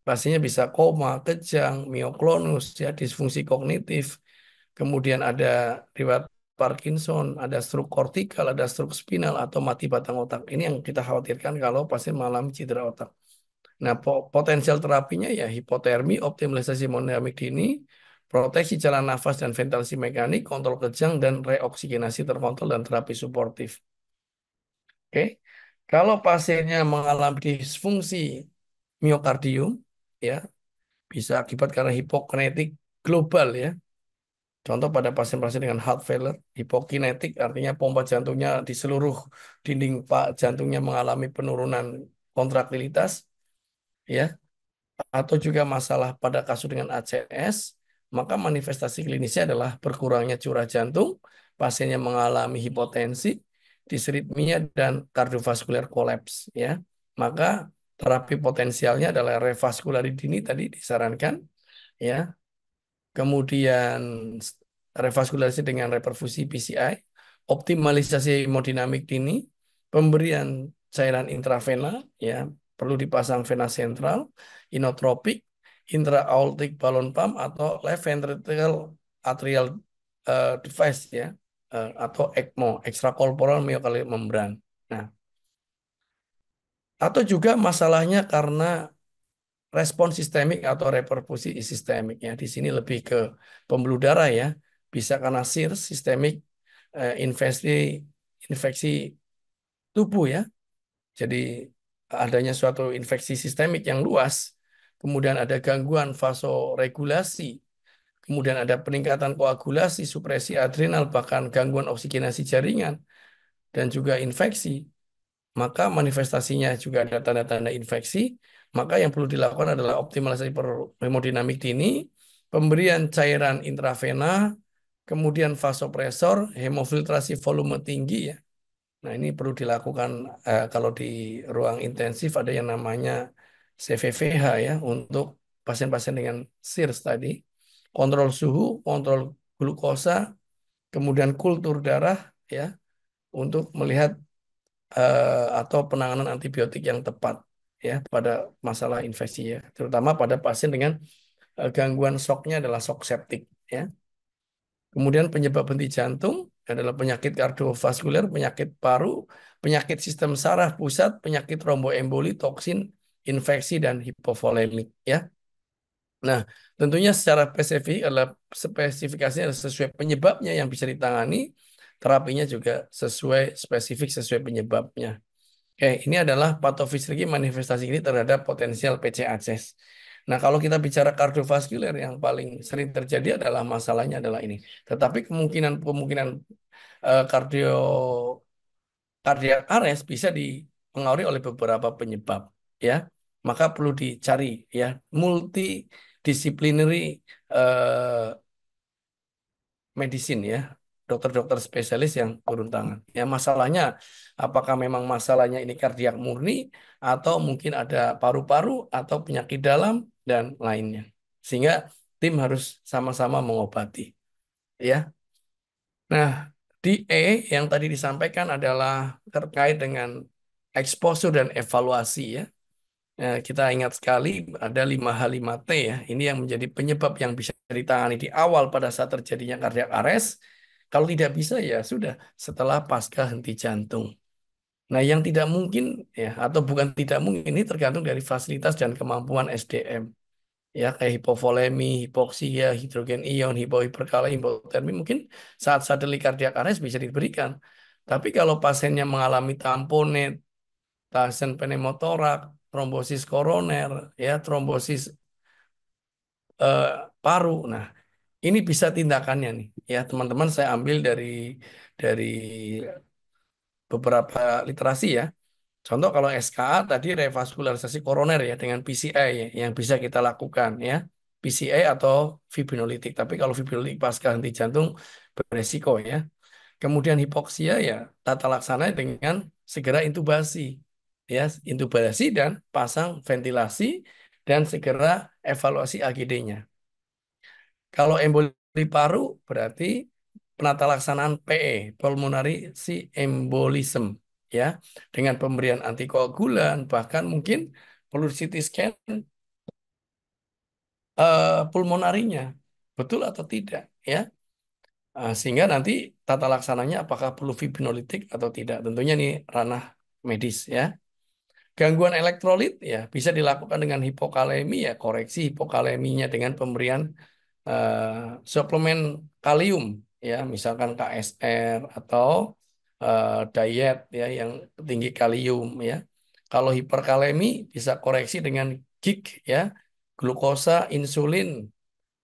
Pasiennya bisa koma, kejang, mioklonus, ya, disfungsi kognitif, kemudian ada riwayat Parkinson, ada stroke kortikal, ada stroke spinal, atau mati batang otak. Ini yang kita khawatirkan kalau pasien mengalami cedera otak. Nah, potensial terapinya ya hipotermi, optimalisasi hemodinamik dini, proteksi jalan nafas dan ventilasi mekanik, kontrol kejang, dan reoksigenasi terkontrol dan terapi suportif. Oke, kalau pasiennya mengalami disfungsi miokardium, ya, bisa akibat karena hipokinetik global, ya. Contoh pada pasien-pasien dengan heart failure, hipokinetik artinya pompa jantungnya di seluruh dinding pak jantungnya mengalami penurunan kontraktilitas, ya, atau juga masalah pada kasus dengan ACS, maka manifestasi klinisnya adalah berkurangnya curah jantung, pasiennya mengalami hipotensi, disritmia, dan kardiovaskuler kolaps, ya. Maka terapi potensialnya adalah revaskulari dini tadi disarankan, ya. Kemudian revaskulasi dengan reperfusi PCI, optimalisasi hemodinamik dini, pemberian cairan intravena, ya, perlu dipasang vena sentral, inotropik, intra-aortic balloon pump atau left ventricle atrial device ya, atau ECMO, extracorporeal myocardial membran. Nah, atau juga masalahnya karena respon sistemik atau reperfusi sistemik ya. Di sini lebih ke pembuluh darah ya. Bisa karena SIRS, sistemik infeksi infeksi tubuh ya. Jadi adanya suatu infeksi sistemik yang luas, kemudian ada gangguan vasoregulasi, kemudian ada peningkatan koagulasi, supresi adrenal, bahkan gangguan oksigenasi jaringan, dan juga infeksi, maka manifestasinya juga ada tanda-tanda infeksi, maka yang perlu dilakukan adalah optimalisasi hemodinamik dini, pemberian cairan intravena, kemudian vasopresor, hemofiltrasi volume tinggi ya. Nah, ini perlu dilakukan kalau di ruang intensif ada yang namanya CVVH ya untuk pasien-pasien dengan SIRS tadi. Kontrol suhu, kontrol glukosa, kemudian kultur darah ya untuk melihat atau penanganan antibiotik yang tepat ya pada masalah infeksi ya, terutama pada pasien dengan gangguan shocknya adalah shock septik ya. Kemudian penyebab henti jantung adalah penyakit kardiovaskuler, penyakit paru, penyakit sistem saraf pusat, penyakit tromboemboli, toksin, infeksi, dan hipovolemik. Ya, nah tentunya secara spesifik adalah spesifikasinya adalah sesuai penyebabnya yang bisa ditangani, terapinya juga sesuai spesifik sesuai penyebabnya. Oke, ini adalah patofisiologi manifestasi ini terhadap potensial PC Aceh. Nah, kalau kita bicara kardiovaskuler yang paling sering terjadi adalah masalahnya adalah ini. Tetapi kemungkinan-kemungkinan kardio kardiak arrest bisa dipengaruhi oleh beberapa penyebab, ya. Maka perlu dicari ya multidisciplinary eh, medicine ya, dokter-dokter spesialis yang turun tangan. Ya masalahnya apakah memang masalahnya ini kardiak murni atau mungkin ada paru-paru atau penyakit dalam dan lainnya. Sehingga tim harus sama-sama mengobati. Ya. Nah, di yang tadi disampaikan adalah terkait dengan exposure dan evaluasi ya. Kita ingat sekali ada 5H5T ya. Ini yang menjadi penyebab yang bisa ditangani di awal pada saat terjadinya cardiac arrest. Kalau tidak bisa ya sudah setelah pasca henti jantung. Nah, yang tidak mungkin ya atau bukan tidak mungkin ini tergantung dari fasilitas dan kemampuan SDM. Ya kayak hipovolemi, hipoksia, hidrogen ion, hipohiperkalamin, hipotermi mungkin saat suddenly cardiac arrest bisa diberikan. Tapi kalau pasiennya mengalami tamponade, pasien pneumotorak, trombosis koroner, ya trombosis eh, paru. Nah, ini bisa tindakannya nih. Ya, teman-teman saya ambil dari beberapa literasi ya. Contoh kalau SKA tadi revaskularisasi koroner ya dengan PCI ya, yang bisa kita lakukan ya. PCI atau fibrinolitik. Tapi kalau fibrinolitik pasca henti jantung beresiko ya. Kemudian hipoksia ya tata laksana dengan segera intubasi. Ya, intubasi dan pasang ventilasi dan segera evaluasi AGD-nya. Kalau emboli paru berarti penata laksanaan PE, pulmonary si embolism, ya, dengan pemberian antikoagulan, bahkan mungkin perlu CT scan pulmonarinya, betul atau tidak, ya. Sehingga nanti tata laksananya apakah perlu fibrinolitik atau tidak. Tentunya ini ranah medis, ya. Gangguan elektrolit ya bisa dilakukan dengan hipokalemi ya, koreksi hipokaleminya dengan pemberian suplemen kalium ya, misalkan KSR atau diet ya yang tinggi kalium ya. Kalau hiperkalemi bisa koreksi dengan GIG ya, glukosa, insulin,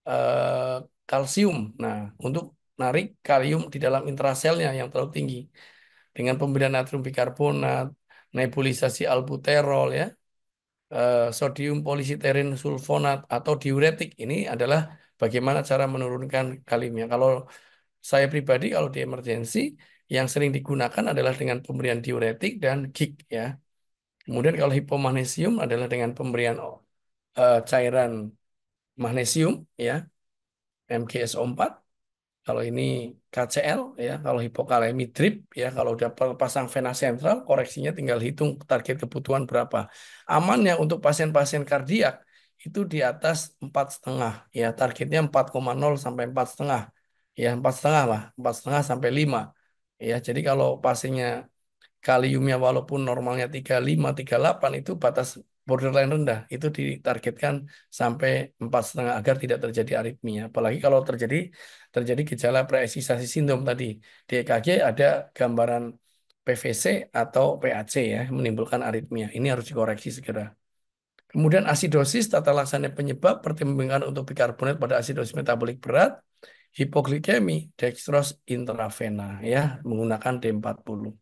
eh, kalsium. Nah, untuk narik kalium di dalam intraselnya yang terlalu tinggi dengan pemberian natrium bikarbonat, nebulisasi albuterol ya, sodium polisiterin sulfonat atau diuretik. Ini adalah bagaimana cara menurunkan kaliumnya. Kalau saya pribadi kalau di emergensi yang sering digunakan adalah dengan pemberian diuretik dan GIG ya. Kemudian kalau hipomagnesium adalah dengan pemberian cairan magnesium ya, MgSO4. Kalau ini KCl ya, kalau hipokalemi drip ya, kalau udah pasang vena sentral, koreksinya tinggal hitung target kebutuhan berapa. Amannya untuk pasien-pasien kardiak itu di atas 4,5. Ya, targetnya 4,0 sampai 4,5. Ya, 4,5 lah, 4,5 sampai 5. Ya, jadi kalau pasiennya kaliumnya walaupun normalnya 35, 38 itu batas borderline rendah. Itu ditargetkan sampai 4,5 agar tidak terjadi aritmia. Apalagi kalau terjadi gejala preeksitasi sindrom tadi. Di EKG ada gambaran PVC atau PAC ya, menimbulkan aritmia. Ini harus dikoreksi segera. Kemudian asidosis, tata laksana penyebab, pertimbangan untuk bikarbonat pada asidosis metabolik berat, hipoglikemi, dextrose intravena ya, menggunakan D40.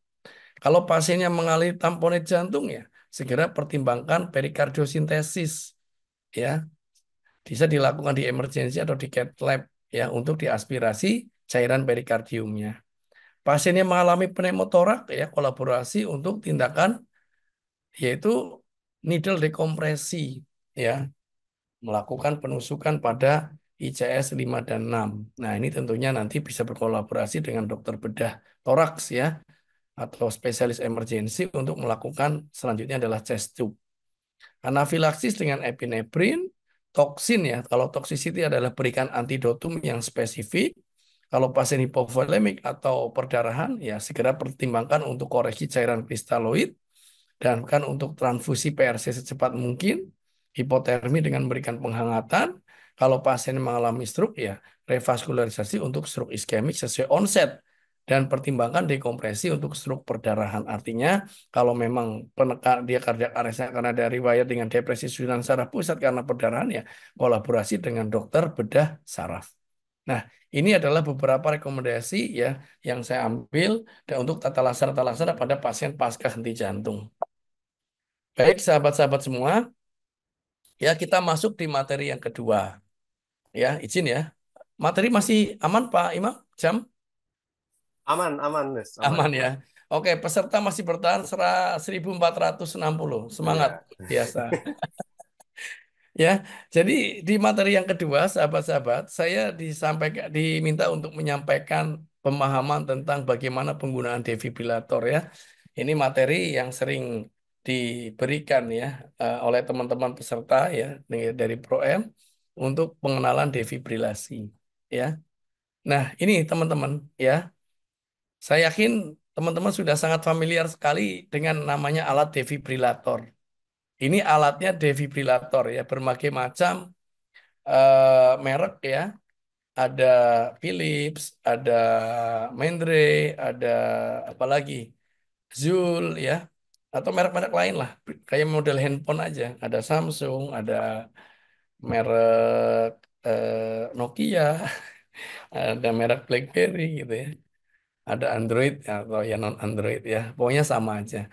Kalau pasiennya mengalami tamponade jantung ya, segera pertimbangkan perikardiosintesis ya. Bisa dilakukan di emergency atau di cath lab ya untuk diaspirasi cairan perikardiumnya. Pasiennya mengalami pneumotorak ya, kolaborasi untuk tindakan yaitu needle dekompresi ya, melakukan penusukan pada ICS 5 dan 6. Nah, ini tentunya nanti bisa berkolaborasi dengan dokter bedah toraks ya atau spesialis emergency untuk melakukan selanjutnya adalah chest tube. Anafilaksis dengan epineprin, toksin ya. Kalau toxicity adalah berikan antidotum yang spesifik. Kalau pasien hipovolemik atau perdarahan, ya segera pertimbangkan untuk koreksi cairan kristaloid dan kan untuk transfusi PRC secepat mungkin, hipotermi dengan memberikan penghangatan. Kalau pasien mengalami stroke, ya revaskularisasi untuk stroke iskemik sesuai onset dan pertimbangkan dekompresi untuk stroke perdarahan. Artinya, kalau memang penekan dia kardiak arrest karena ada riwayat dengan depresi susunan saraf pusat karena perdarahan, ya kolaborasi dengan dokter bedah saraf. Nah, ini adalah beberapa rekomendasi ya yang saya ambil dan untuk tata laksana pada pasien pasca henti jantung. Baik, sahabat-sahabat semua, ya kita masuk di materi yang kedua. Ya, izin ya. Materi masih aman, Pak Imam? Jam? Aman, aman, Nes, aman. Aman ya. Oke, peserta masih bertahan 1460. Semangat, Iya. biasa. Ya, jadi di materi yang kedua, sahabat-sahabat, saya diminta untuk menyampaikan pemahaman tentang bagaimana penggunaan defibrilator ya. Ini materi yang sering diberikan ya oleh teman-teman peserta ya dari ProM untuk pengenalan defibrilasi ya. Nah, ini teman-teman ya. Saya yakin teman-teman sudah sangat familiar sekali dengan namanya alat defibrilator. Ini alatnya defibrilator ya, berbagai macam merek ya. Ada Philips, ada Mindray, ada apa lagi? Zool ya, atau merek-merek lain lah. Kayak model handphone aja. Ada Samsung, ada merek Nokia, ada merek BlackBerry gitu ya. Ada Android atau ya non Android ya. Pokoknya sama aja.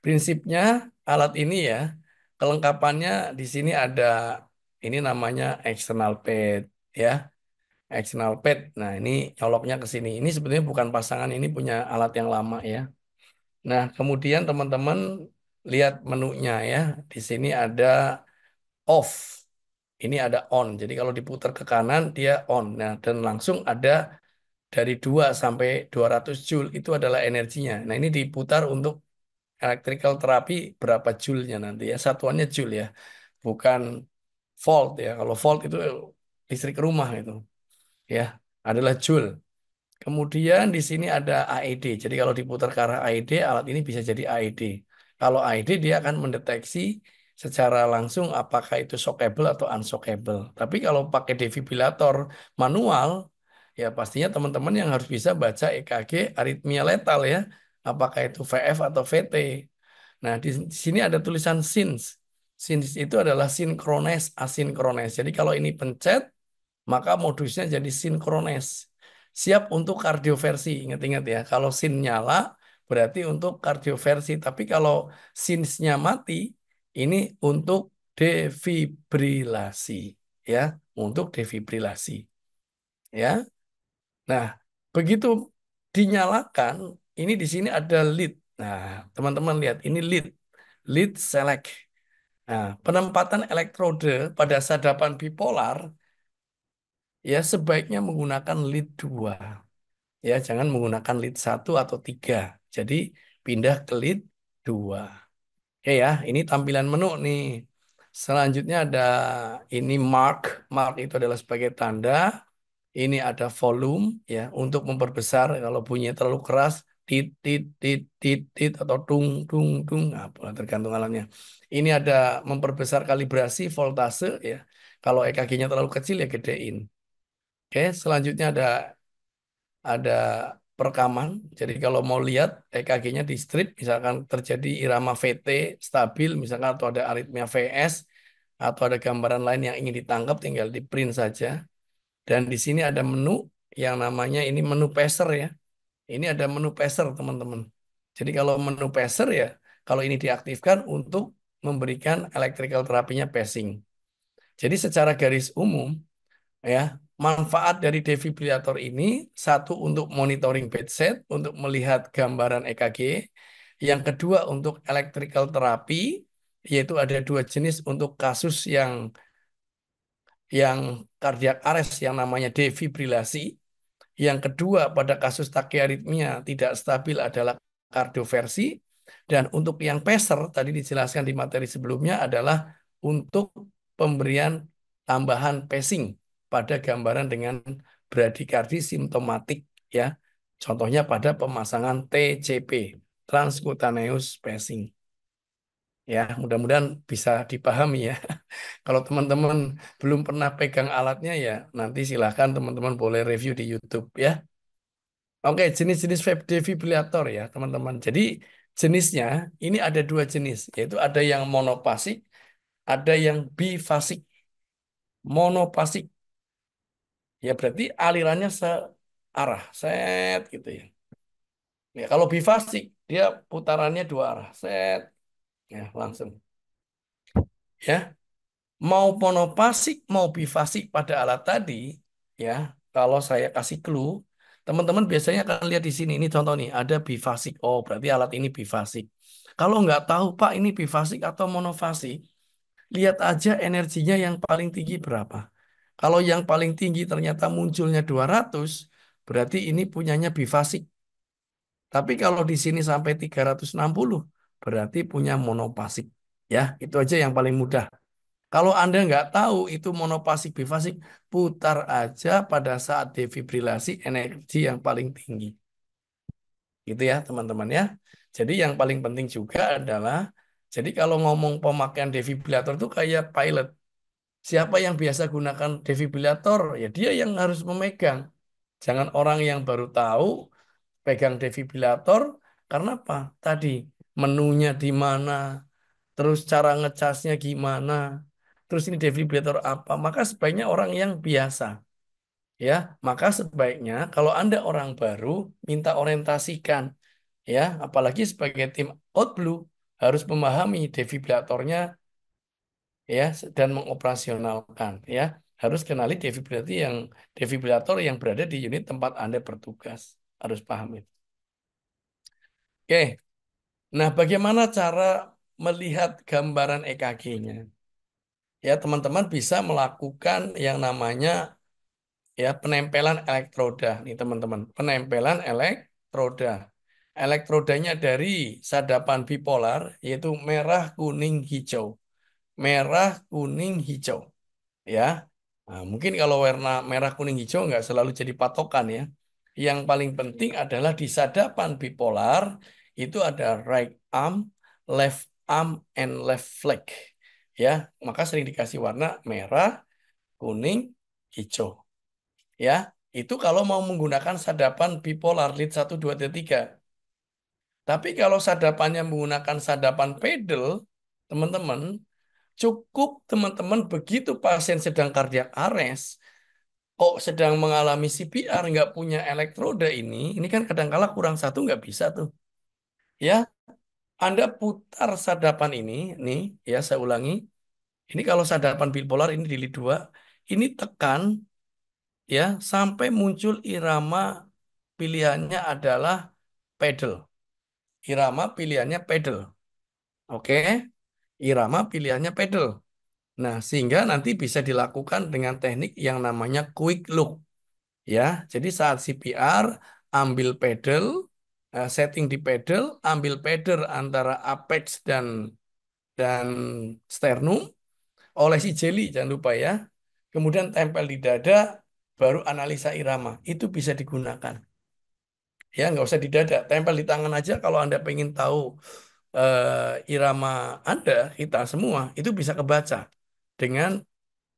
Prinsipnya alat ini ya, kelengkapannya di sini ada ini namanya external pad ya. External pad. Nah, ini nyoloknya ke sini. Ini sebenarnya bukan pasangan, ini punya alat yang lama ya. Nah, kemudian teman-teman lihat menunya ya. Di sini ada off. Ini ada on. Jadi kalau diputar ke kanan dia on. Nah, dan langsung ada dari 2 sampai 200 joule itu adalah energinya. Nah, ini diputar untuk electrical terapi berapa joule-nya nanti ya. Satuannya joule ya. Bukan volt ya. Kalau volt itu listrik rumah itu ya. Adalah joule. Kemudian di sini ada AED. Jadi kalau diputar ke arah AED, alat ini bisa jadi AED. Kalau AED dia akan mendeteksi secara langsung apakah itu shockable atau unshockable. Tapi kalau pakai defibrillator manual, ya pastinya teman-teman yang harus bisa baca EKG aritmia letal ya. Apakah itu VF atau VT. Nah, di sini ada tulisan SYNS. SYNS itu adalah synchronize, asynchronous. Jadi kalau ini pencet, maka modusnya jadi sinkronis. Siap untuk kardioversi, ingat-ingat ya. Kalau sin nyala, berarti untuk kardioversi. Tapi kalau sinsnya mati, ini untuk defibrilasi. Ya, untuk defibrilasi. Ya, nah begitu dinyalakan, ini di sini ada lead. Nah, teman-teman lihat, ini lead. Lead select. Nah, penempatan elektrode pada sadapan bipolar ya sebaiknya menggunakan lead 2. Ya, jangan menggunakan lead 1 atau 3. Jadi pindah ke lead 2. Oke ya, ini tampilan menu nih. Selanjutnya ada ini mark. Mark itu adalah sebagai tanda. Ini ada volume ya untuk memperbesar kalau bunyinya terlalu keras tit tit tit tit tit atau tung tung tung apa tergantung alatnya. Ini ada memperbesar kalibrasi voltase ya. Kalau EKG-nya terlalu kecil ya gedein. Oke, selanjutnya ada perekaman. Jadi kalau mau lihat EKG-nya di strip, misalkan terjadi irama VT stabil, misalkan atau ada aritmia VS, atau ada gambaran lain yang ingin ditangkap, tinggal di print saja. Dan di sini ada menu yang namanya ini menu pacer ya. Ini ada menu pacer teman-teman. Jadi kalau menu pacer ya, kalau ini diaktifkan untuk memberikan electrical terapinya pacing. Jadi secara garis umum, ya manfaat dari defibrilator ini satu untuk monitoring bedside untuk melihat gambaran EKG, yang kedua untuk electrical terapi yaitu ada dua jenis untuk kasus yang kardiak arrest yang namanya defibrilasi, yang kedua pada kasus takiaritmia tidak stabil adalah kardioversi, dan untuk yang pacer tadi dijelaskan di materi sebelumnya adalah untuk pemberian tambahan pacing pada gambaran dengan bradikardi simptomatik ya. Contohnya pada pemasangan TCP, transcutaneous pacing. Ya, mudah-mudahan bisa dipahami ya. Kalau teman-teman belum pernah pegang alatnya ya, nanti silahkan teman-teman boleh review di YouTube ya. Oke, jenis-jenis vape defibrillator ya, teman-teman. Jadi jenisnya ini ada dua jenis, yaitu ada yang monofasik, ada yang bifasik. Monofasik ya berarti alirannya searah, set gitu ya. Ya, kalau bifasik dia putarannya dua arah, set ya langsung. Ya, mau monofasik mau bifasik pada alat tadi ya. Kalau saya kasih clue, teman-teman biasanya akan lihat di sini. Ini contoh nih, ada bifasik. Oh, berarti alat ini bifasik. Kalau nggak tahu, Pak, ini bifasik atau monofasik, lihat aja energinya yang paling tinggi berapa. Kalau yang paling tinggi ternyata munculnya 200, berarti ini punyanya bifasik. Tapi kalau di sini sampai 360, berarti punya monofasik. Ya, itu aja yang paling mudah. Kalau Anda nggak tahu itu monofasik bifasik, putar aja pada saat defibrilasi energi yang paling tinggi. Gitu ya teman-teman ya. Jadi yang paling penting juga adalah, jadi kalau ngomong pemakaian defibrilator itu kayak pilot. Siapa yang biasa gunakan defibrilator, ya dia yang harus memegang. Jangan orang yang baru tahu pegang defibrilator, karena apa? Tadi menunya di mana, terus cara ngecasnya gimana, terus ini defibrillator apa, maka sebaiknya orang yang biasa ya. Maka sebaiknya kalau Anda orang baru minta orientasikan ya, apalagi sebagai tim OutBlue harus memahami defibrillatornya ya dan mengoperasionalkan ya. Harus kenali defibrillator yang berada di unit tempat Anda bertugas. Harus paham itu. Oke, nah bagaimana cara melihat gambaran EKG-nya? Ya, teman-teman bisa melakukan yang namanya ya penempelan elektroda nih teman-teman. Penempelan elektroda. Elektrodanya dari sadapan bipolar yaitu merah, kuning, hijau. Merah, kuning, hijau. Ya, nah, mungkin kalau warna merah, kuning, hijau nggak selalu jadi patokan ya. Yang paling penting adalah di sadapan bipolar itu ada right arm, left arm, and left flag. Ya, maka sering dikasih warna merah, kuning, hijau. Ya, itu kalau mau menggunakan sadapan bipolar lead 1, 2, 3. Tapi kalau sadapannya menggunakan sadapan pedal, teman-teman, cukup teman-teman begitu pasien sedang kardiak arrest, kok sedang mengalami CPR, nggak punya elektroda ini kan kadang-kala kurang satu nggak bisa tuh. Ya, Anda putar sadapan ini, nih, ya saya ulangi. Ini kalau sadapan bipolar ini di lead 2, ini tekan ya sampai muncul irama pilihannya adalah pedal. Irama pilihannya pedal. Oke, irama pilihannya pedal. Nah, sehingga nanti bisa dilakukan dengan teknik yang namanya quick look. Ya, jadi saat CPR ambil pedal, setting di pedal, ambil pedal antara apex dan sternum, olesi jeli, jangan lupa ya. Kemudian tempel di dada, baru analisa irama. Itu bisa digunakan. Ya, nggak usah di dada, tempel di tangan aja kalau Anda pengen tahu irama Anda, kita semua, itu bisa kebaca dengan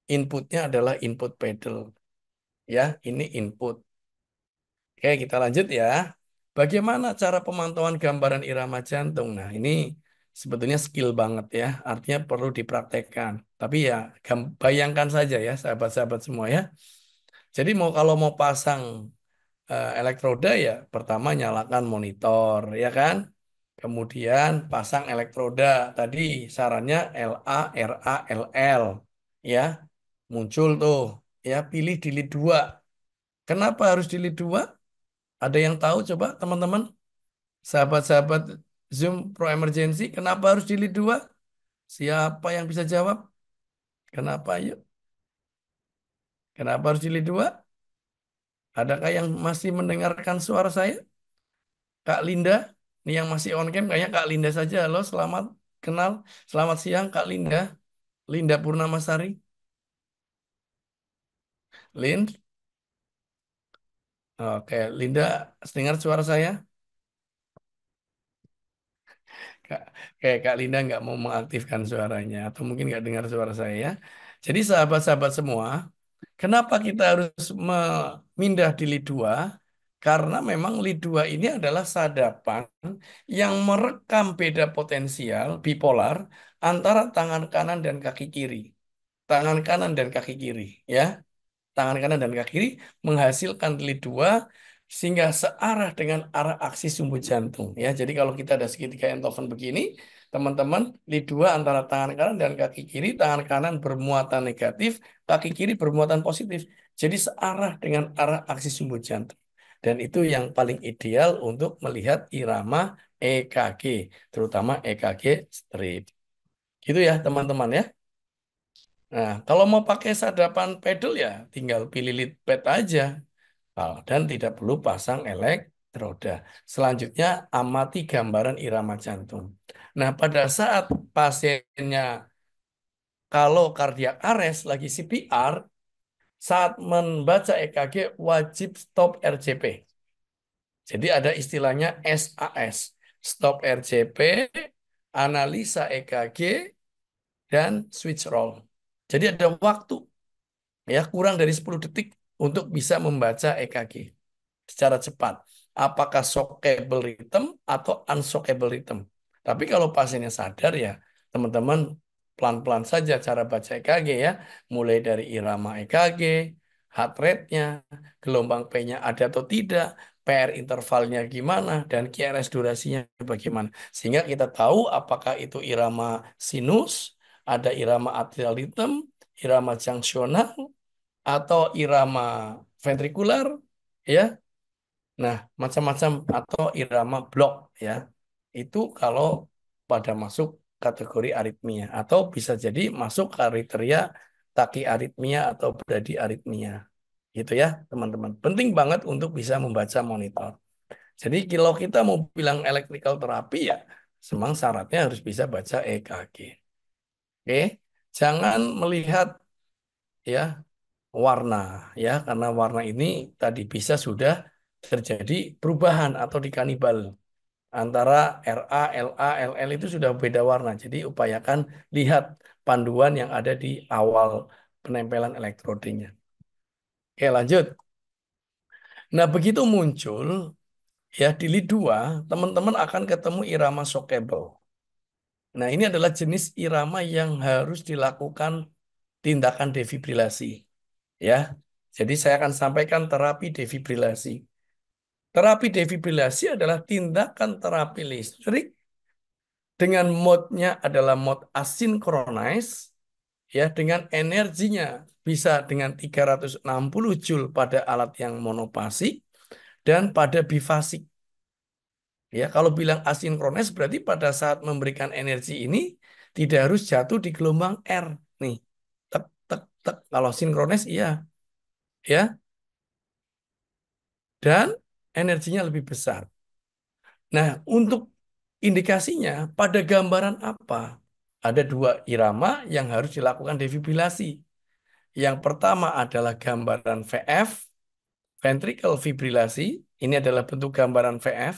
inputnya adalah input pedal. Ya, ini input. Oke, kita lanjut ya. Bagaimana cara pemantauan gambaran irama jantung? Nah, ini sebetulnya skill banget ya. Artinya perlu dipraktekkan. Tapi ya, bayangkan saja ya, sahabat-sahabat semua ya. Jadi kalau mau pasang elektroda ya, pertama nyalakan monitor, ya kan? Kemudian pasang elektroda. Tadi sarannya LA, RA, LL, ya. Muncul tuh, ya pilih di lead 2. Kenapa harus di lead 2? Ada yang tahu coba teman-teman? Sahabat-sahabat Zoom Pro Emergency, kenapa harus di lead 2? Siapa yang bisa jawab? Kenapa yuk? Kenapa harus di lead 2? Adakah yang masih mendengarkan suara saya? Kak Linda, ini yang masih on cam kayaknya Kak Linda saja. Halo, selamat kenal. Selamat siang Kak Linda. Linda Purnamasari. Lind. Oke, Linda, dengar suara saya? Kak, kayak Kak Linda nggak mau mengaktifkan suaranya atau mungkin nggak dengar suara saya ya. Jadi sahabat-sahabat semua, kenapa kita harus memindah di lid 2? Karena memang lid 2 ini adalah sadapan yang merekam beda potensial bipolar antara tangan kanan dan kaki kiri. Tangan kanan dan kaki kiri, ya. Tangan kanan dan kaki kiri menghasilkan lid 2 sehingga searah dengan arah aksis sumbu jantung, ya. Jadi kalau kita ada segitiga Enthoven begini, teman-teman, lid 2 antara tangan kanan dan kaki kiri, tangan kanan bermuatan negatif, kaki kiri bermuatan positif. Jadi searah dengan arah aksis sumbu jantung. Dan itu yang paling ideal untuk melihat irama EKG, terutama EKG strip. Gitu ya, teman-teman ya. Nah, kalau mau pakai sadapan pedal ya tinggal pilih lead pad aja. Dan tidak perlu pasang elektroda. Selanjutnya, amati gambaran irama jantung. Nah, pada saat pasiennya kalau kardiak arrest lagi CPR, saat membaca EKG wajib stop RCP. Jadi ada istilahnya SAS, stop RCP, analisa EKG, dan switch roll. Jadi ada waktu ya kurang dari 10 detik untuk bisa membaca EKG secara cepat. Apakah shockable rhythm atau unshockable rhythm. Tapi kalau pasiennya sadar ya, teman-teman pelan-pelan saja cara baca EKG ya. Mulai dari irama EKG, heart rate-nya, gelombang P-nya ada atau tidak, PR intervalnya gimana, dan QRS durasinya bagaimana. Sehingga kita tahu apakah itu irama sinus, ada irama atrial rhythm, irama junctional, atau irama ventrikular, ya. Nah, macam-macam atau irama blok ya. Itu kalau pada masuk kategori aritmia atau bisa jadi masuk kriteria takiaritmia atau bradiaritmia. Gitu ya, teman-teman. Penting banget untuk bisa membaca monitor. Jadi kalau kita mau bilang electrical terapi ya, semang syaratnya harus bisa baca EKG. Oke, jangan melihat ya warna ya karena warna ini tadi bisa sudah terjadi perubahan atau dikanibal antara RA, LA, LL itu sudah beda warna. Jadi upayakan lihat panduan yang ada di awal penempelan elektrodenya. Oke, lanjut. Nah, begitu muncul ya di lead 2, teman-teman akan ketemu irama shockable. Nah, ini adalah jenis irama yang harus dilakukan tindakan defibrilasi ya. Jadi saya akan sampaikan terapi defibrilasi. Terapi defibrilasi adalah tindakan terapi listrik dengan mode-nya adalah mode asinkronis ya dengan energinya bisa dengan 360 Joule pada alat yang monopasik dan pada bifasik. Ya, kalau bilang asinkronis berarti pada saat memberikan energi ini tidak harus jatuh di gelombang R. Nih, tek tek tek. Kalau sinkronis iya, ya. Dan energinya lebih besar. Nah, untuk indikasinya pada gambaran apa? ada dua irama yang harus dilakukan defibrilasi. Yang pertama adalah gambaran VF, ventricle fibrilasi. Ini adalah bentuk gambaran VF.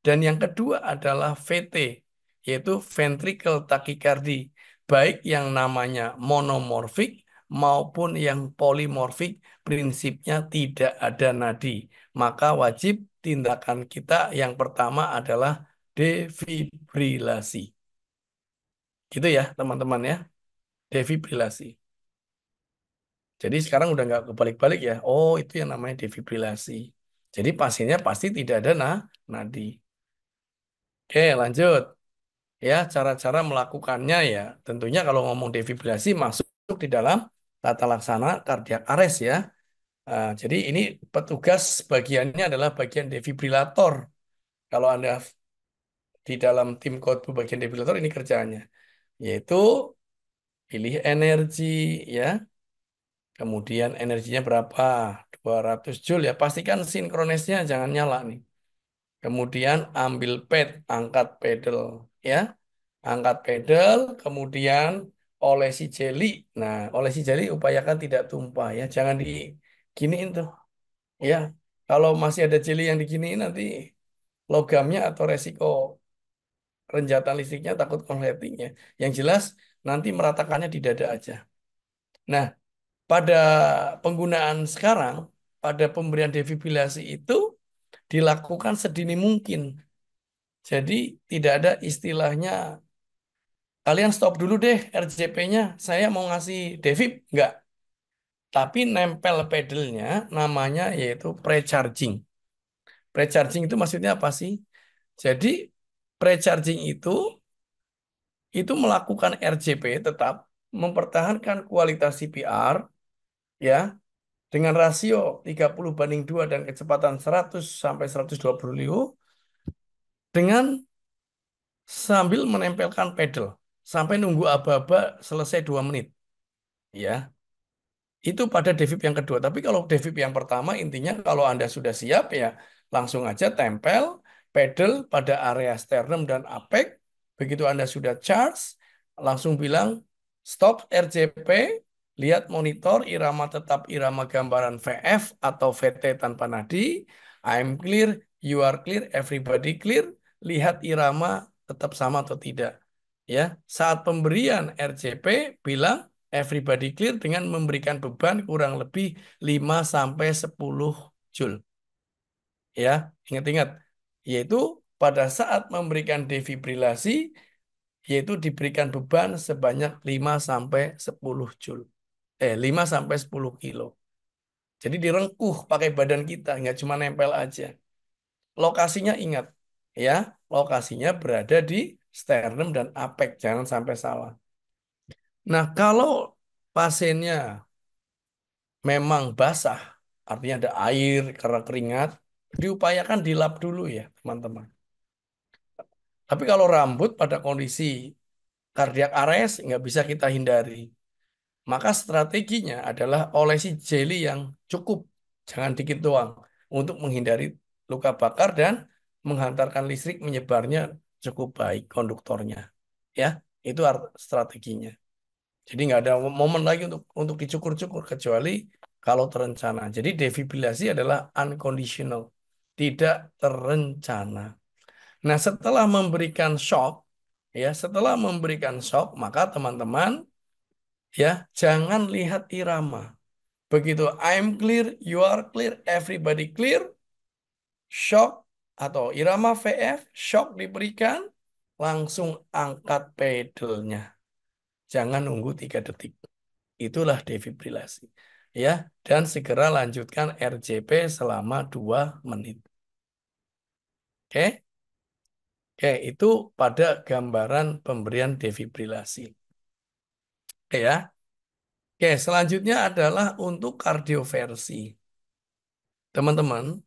Dan yang kedua adalah VT, yaitu ventricle tachycardy, baik yang namanya monomorfik maupun yang polimorfik, prinsipnya tidak ada nadi. Maka wajib tindakan kita yang pertama adalah defibrilasi. Gitu ya, teman-teman ya, defibrilasi. Jadi sekarang udah nggak kebalik-balik ya. Oh, itu yang namanya defibrilasi. Jadi pasiennya pasti tidak ada nadi. Oke, lanjut. Ya, cara-cara melakukannya ya. Tentunya kalau ngomong defibrilasi masuk di dalam tata laksana kardiak arrest ya. Jadi ini petugas bagiannya adalah bagian defibrilator. Kalau Anda di dalam tim khotbah bagian defibrilator ini kerjaannya. Yaitu pilih energi ya. Kemudian energinya berapa? 200 joule ya. Pastikan sinkronisnya jangan nyala nih. Kemudian ambil pad, angkat pedal ya. Angkat pedal, kemudian olesi jeli. Nah, olesi jeli upayakan tidak tumpah ya. Jangan diginiin tuh. Ya, kalau masih ada jeli yang diginiin nanti logamnya atau resiko renjatan listriknya takut konsletingnya. Yang jelas nanti meratakannya di dada aja. Nah, pada penggunaan sekarang, pada pemberian defibrilasi itu dilakukan sedini mungkin. Jadi tidak ada istilahnya kalian stop dulu deh RJP-nya. Saya mau ngasih devib. Enggak. Tapi nempel pedalnya namanya yaitu pre-charging. Pre-charging itu maksudnya apa sih? Jadi pre-charging itu melakukan RJP tetap mempertahankan kualitas CPR ya dengan rasio 30:2 dan kecepatan 100 sampai 120 dengan sambil menempelkan pedal sampai nunggu aba-aba selesai 2 menit ya. Itu pada devip yang kedua. Tapi kalau devip yang pertama, intinya kalau Anda sudah siap ya langsung aja tempel pedal pada area sternum dan apek. Begitu Anda sudah charge, langsung bilang stop RJP, lihat monitor irama tetap irama gambaran VF atau VT tanpa nadi. I'm clear, you are clear, everybody clear. Lihat irama tetap sama atau tidak. Ya, saat pemberian RJP bilang everybody clear dengan memberikan beban kurang lebih 5 sampai 10 joule. Ya, ingat-ingat. Yaitu pada saat memberikan defibrilasi yaitu diberikan beban sebanyak 5 sampai 10 joule. 5 sampai 10 kilo. Jadi direngkuh pakai badan kita, nggak cuma nempel aja. Lokasinya ingat, ya, lokasinya berada di sternum dan apek, jangan sampai salah. Nah, kalau pasiennya memang basah, artinya ada air karena keringat, diupayakan dilap dulu ya, teman-teman. Tapi kalau rambut pada kondisi kardiak arrest nggak bisa kita hindari. Maka strateginya adalah olesi jeli yang cukup, jangan dikit doang, untuk menghindari luka bakar dan menghantarkan listrik menyebarnya cukup baik konduktornya. Ya, itu strateginya. Jadi nggak ada momen lagi untuk dicukur-cukur kecuali kalau terencana. Jadi defibrilasi adalah unconditional, tidak terencana. Nah, setelah memberikan shock, ya, setelah memberikan shock, maka teman-teman ya jangan lihat irama. Begitu I'm clear, you are clear, everybody clear, shock atau irama VF, shock diberikan, langsung angkat pedalnya. Jangan nunggu 3 detik. Itulah defibrilasi. Ya, dan segera lanjutkan RJP selama 2 menit. Oke? Oke, itu pada gambaran pemberian defibrilasi. Oke ya. Oke, selanjutnya adalah untuk kardioversi. Teman-teman,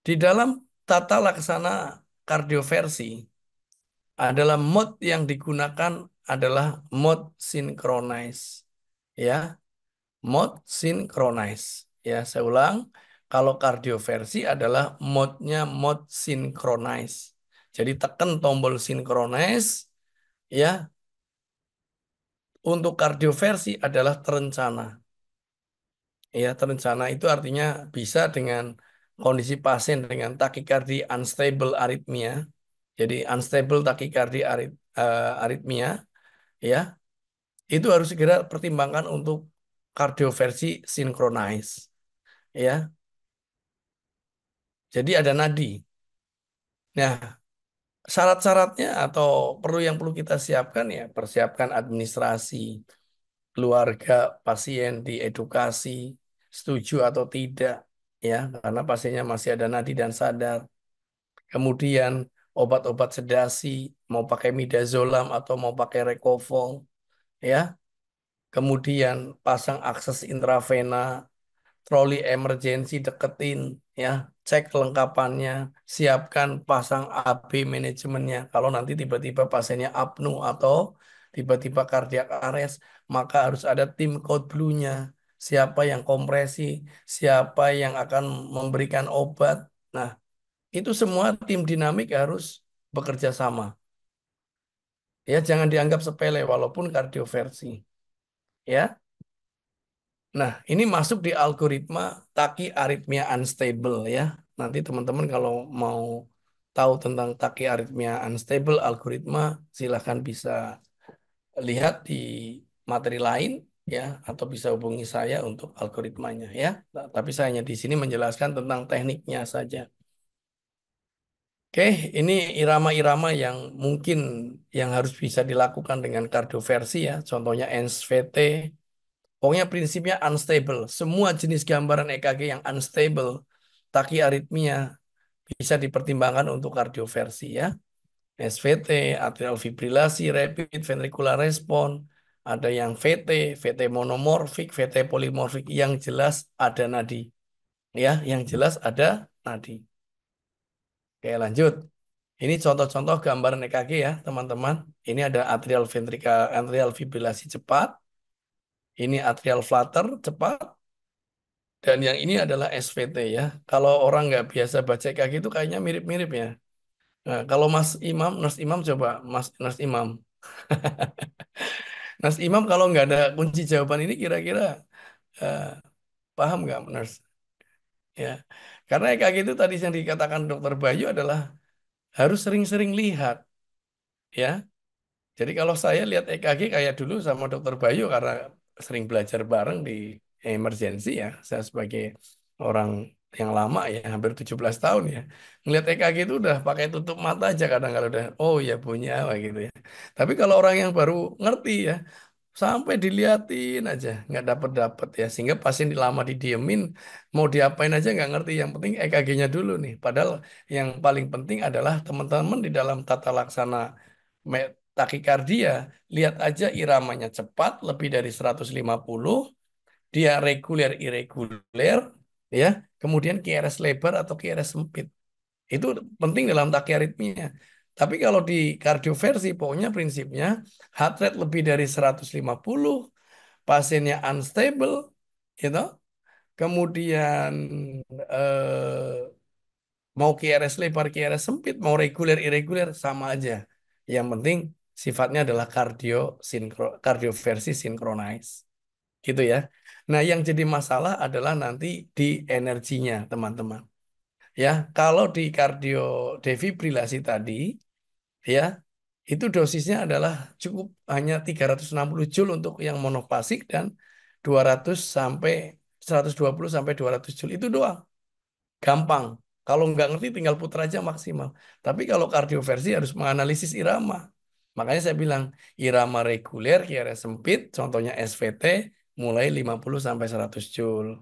di dalam tata laksana kardioversi adalah mode yang digunakan adalah mode synchronize. Ya, mode synchronize. Ya, saya ulang. Kalau kardioversi adalah mode-nya mode synchronize. Jadi tekan tombol synchronize, ya, Untuk kardioversi adalah terencana. Ya, terencana itu artinya bisa dengan kondisi pasien dengan takikardi unstable aritmia. Jadi unstable takikardi aritmia, ya, itu harus segera pertimbangkan untuk kardioversi sinkronis. Ya, jadi ada nadi. Nah, syarat-syaratnya atau yang perlu kita siapkan ya, persiapkan administrasi, keluarga, pasien diedukasi, setuju atau tidak, ya, karena pasiennya masih ada nadi dan sadar. Kemudian obat-obat sedasi, mau pakai midazolam atau mau pakai Recovol, ya. Kemudian pasang akses intravena, troli emergensi deketin, ya, cek kelengkapannya, siapkan pasang AB manajemennya. Kalau nanti tiba-tiba pasiennya apnu atau tiba-tiba kardiak arrest, maka harus ada tim code blue-nya. Siapa yang kompresi, siapa yang akan memberikan obat. Nah, itu semua tim dinamik harus bekerja sama. Ya, jangan dianggap sepele walaupun kardioversi. Ya. Nah, ini masuk di algoritma tachyarrhythmia unstable ya. Nanti teman-teman kalau mau tahu tentang tachyarrhythmia unstable algoritma, silahkan bisa lihat di materi lain ya, atau bisa hubungi saya untuk algoritmanya ya. Nah, tapi saya hanya di sini menjelaskan tentang tekniknya saja. Oke, ini irama-irama yang mungkin yang harus bisa dilakukan dengan kardioversi ya. Contohnya NSVT. Pokoknya prinsipnya unstable. Semua jenis gambaran EKG yang unstable, tachyarrhythmia bisa dipertimbangkan untuk kardioversi ya. SVT, atrial fibrilasi, rapid ventricular response, ada yang VT, VT monomorfik, VT polimorfik, yang jelas ada nadi. Ya, yang jelas ada nadi. Oke, lanjut. Ini contoh-contoh gambaran EKG ya, teman-teman. Ini ada atrial fibrilasi cepat, ini atrial flutter cepat, dan yang ini adalah SVT ya. Kalau orang nggak biasa baca kaki itu kayaknya mirip-mirip ya. Nah, kalau Nurse Imam coba, Nurse Imam. Nurse Imam kalau nggak ada kunci jawaban ini kira-kira eh, paham nggak Nurse? Ya, karena EKG itu tadi yang dikatakan Dokter Bayu adalah harus sering-sering lihat ya. Jadi kalau saya lihat EKG kayak dulu sama Dokter Bayu karena sering belajar bareng di emergency ya. Saya sebagai orang yang lama ya, hampir 17 tahun ya. Ngelihat EKG itu udah pakai tutup mata aja kadang kalau udah, oh ya punya apa gitu ya. Tapi kalau orang yang baru ngerti ya, sampai diliatin aja, nggak dapet-dapet ya. Sehingga pasien lama didiemin, mau diapain aja nggak ngerti. Yang penting EKG-nya dulu nih. Padahal yang paling penting adalah teman-teman di dalam tata laksana takikardia, lihat aja iramanya cepat, lebih dari 150, dia reguler irreguler, ya, kemudian QRS lebar atau QRS sempit. Itu penting dalam takiaritmia. Tapi kalau di kardioversi, pokoknya prinsipnya heart rate lebih dari 150, pasiennya unstable, gitu. Kemudian mau QRS lebar, QRS sempit, mau reguler, irreguler, sama aja. Yang penting sifatnya adalah kardioversi sinkronis. Gitu ya. Nah, yang jadi masalah adalah nanti di energinya, teman-teman. Ya, kalau di kardio defibrilasi tadi, ya, itu dosisnya adalah cukup hanya 360 joule untuk yang monofasik dan 200 sampai 120 sampai 200 joule itu doang. Gampang. Kalau nggak ngerti tinggal putar aja maksimal. Tapi kalau kardioversi harus menganalisis irama. Makanya saya bilang irama reguler, kira sempit, contohnya SVT mulai 50 sampai 100 joule.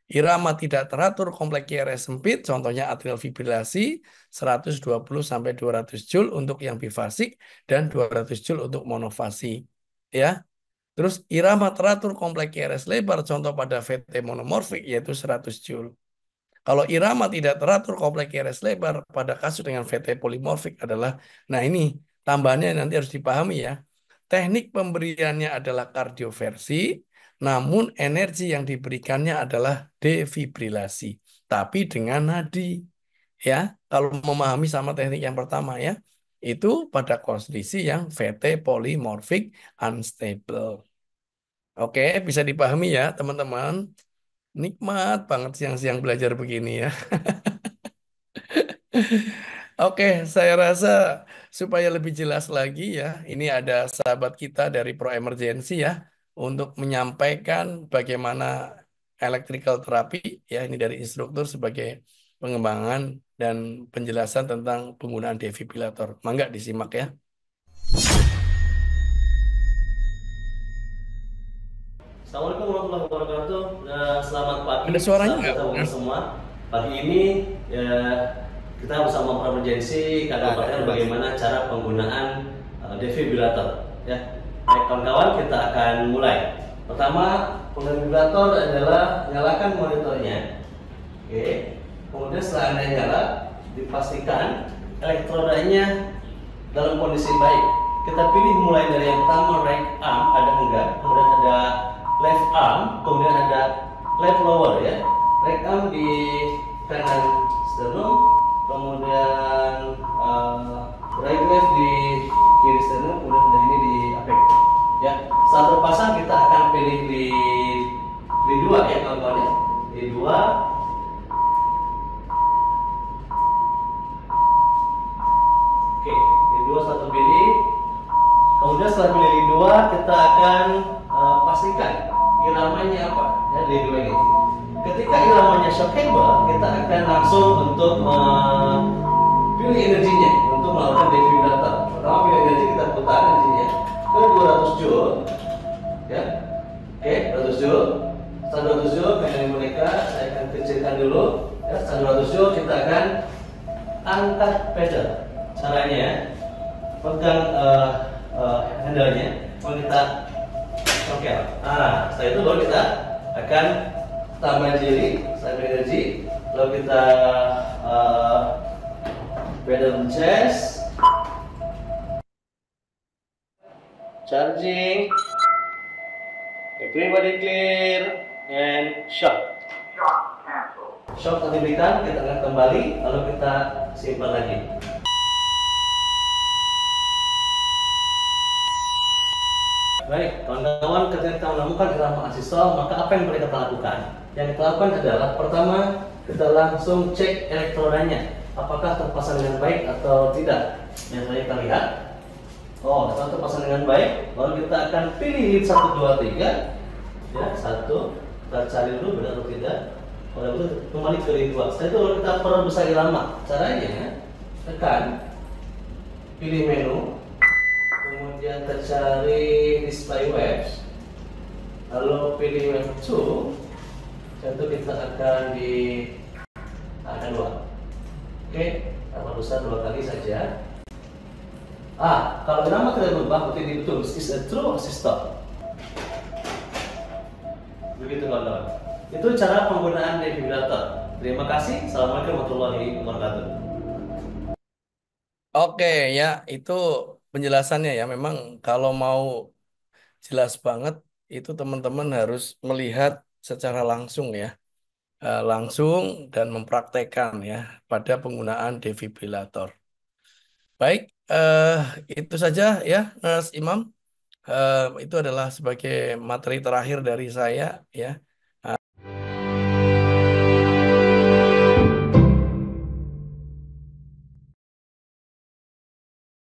Irama tidak teratur kompleks QRS sempit, contohnya atrial fibrilasi 120 sampai 200 joule untuk yang bifasik dan 200 joule untuk monofasik. Ya. Terus irama teratur kompleks QRS lebar, contoh pada VT monomorfik yaitu 100 joule. Kalau irama tidak teratur kompleks QRS lebar pada kasus dengan VT polimorfik adalah, nah ini tambahannya nanti harus dipahami ya. Teknik pemberiannya adalah kardioversi, namun energi yang diberikannya adalah defibrilasi, tapi dengan nadi. Ya, kalau memahami sama teknik yang pertama ya. itu pada kondisi yang VT polymorphic unstable. Oke, bisa dipahami ya teman-teman. Nikmat banget siang-siang belajar begini ya. Oke, saya rasa supaya lebih jelas lagi ya, ini ada sahabat kita dari Pro Emergency ya, untuk menyampaikan bagaimana electrical therapy ya, ini dari instruktur sebagai pengembangan dan penjelasan tentang penggunaan defibrillator. Mangga disimak ya. Assalamualaikum warahmatullahi wabarakatuh. Selamat pagi, Ada suaranya sahabat nggak? kita semua. Pagi ini kita bersama Emergency Kabupaten bagaimana cara penggunaan defibrillator. Ya, baik kawan-kawan, kita akan mulai. Pertama, defibrillator adalah nyalakan monitornya. Oke. Kemudian setelah Anda nyala, dipastikan elektrodanya dalam kondisi baik. Kita pilih mulai dari yang pertama right arm ada enggak, kemudian ada left arm, kemudian ada left lower ya. Right arm di kanan sternum, kemudian right left di kiri sternum, kemudian ada ini di apek. Ya, saat terpasang kita akan pilih di dua ya kawan-kawan ya. Di dua. Oke, di dua satu pilih. Kemudian setelah pilih di dua, kita akan pastikan iramanya apa ya di dua ini. Ketika iramanya shockable, kita akan langsung untuk pilih energinya untuk melakukan defibrillator. Pertama pilih energi, kita putar energinya ke 200 joule, ya. Oke, 200 joule. Setelah 200 joule, pengen mereka, saya akan kecilkan dulu. Ya, setelah 200 joule kita akan angkat pedal. Caranya, pegang handle-nya, lalu kita oke. Nah, setelah itu baru kita akan tambah energi, lalu kita pedal chest, charging, everybody clear, and shock. Shock diberikan, kita akan kembali, lalu kita simpan lagi. Baik, kawan-kawan, ketika kita menemukan irama asistol, maka apa yang mereka lakukan? Yang kita lakukan adalah pertama, kita langsung cek elektrodanya, apakah terpasang dengan baik atau tidak. Yang kita lihat, oh, setelah terpasang dengan baik, lalu kita akan pilih lead 1, 2, 3. Ya, 1, kita cari dulu benar atau tidak. Kalau betul, kembali ke lead 2. Setelah itu lalu kita perbesar irama. Caranya, tekan, pilih menu, kemudian kita cari display waves, lalu pilih wave 2. Tentu kita akan di ada 2. Oke, tambah besar 2 kali saja. Kalau nama tidak berubah, berarti ini betul is a true assistor. Begitu kawan-kawan. Itu cara penggunaan defibrillator. Terima kasih. Assalamualaikum warahmatullahi wabarakatuh. Oke ya, itu penjelasannya ya. Memang kalau mau jelas banget, itu teman-teman harus melihat secara langsung ya. Langsung dan mempraktekkan ya pada penggunaan defibrillator. Baik, itu saja ya, Mas Imam. Itu adalah sebagai materi terakhir dari saya ya.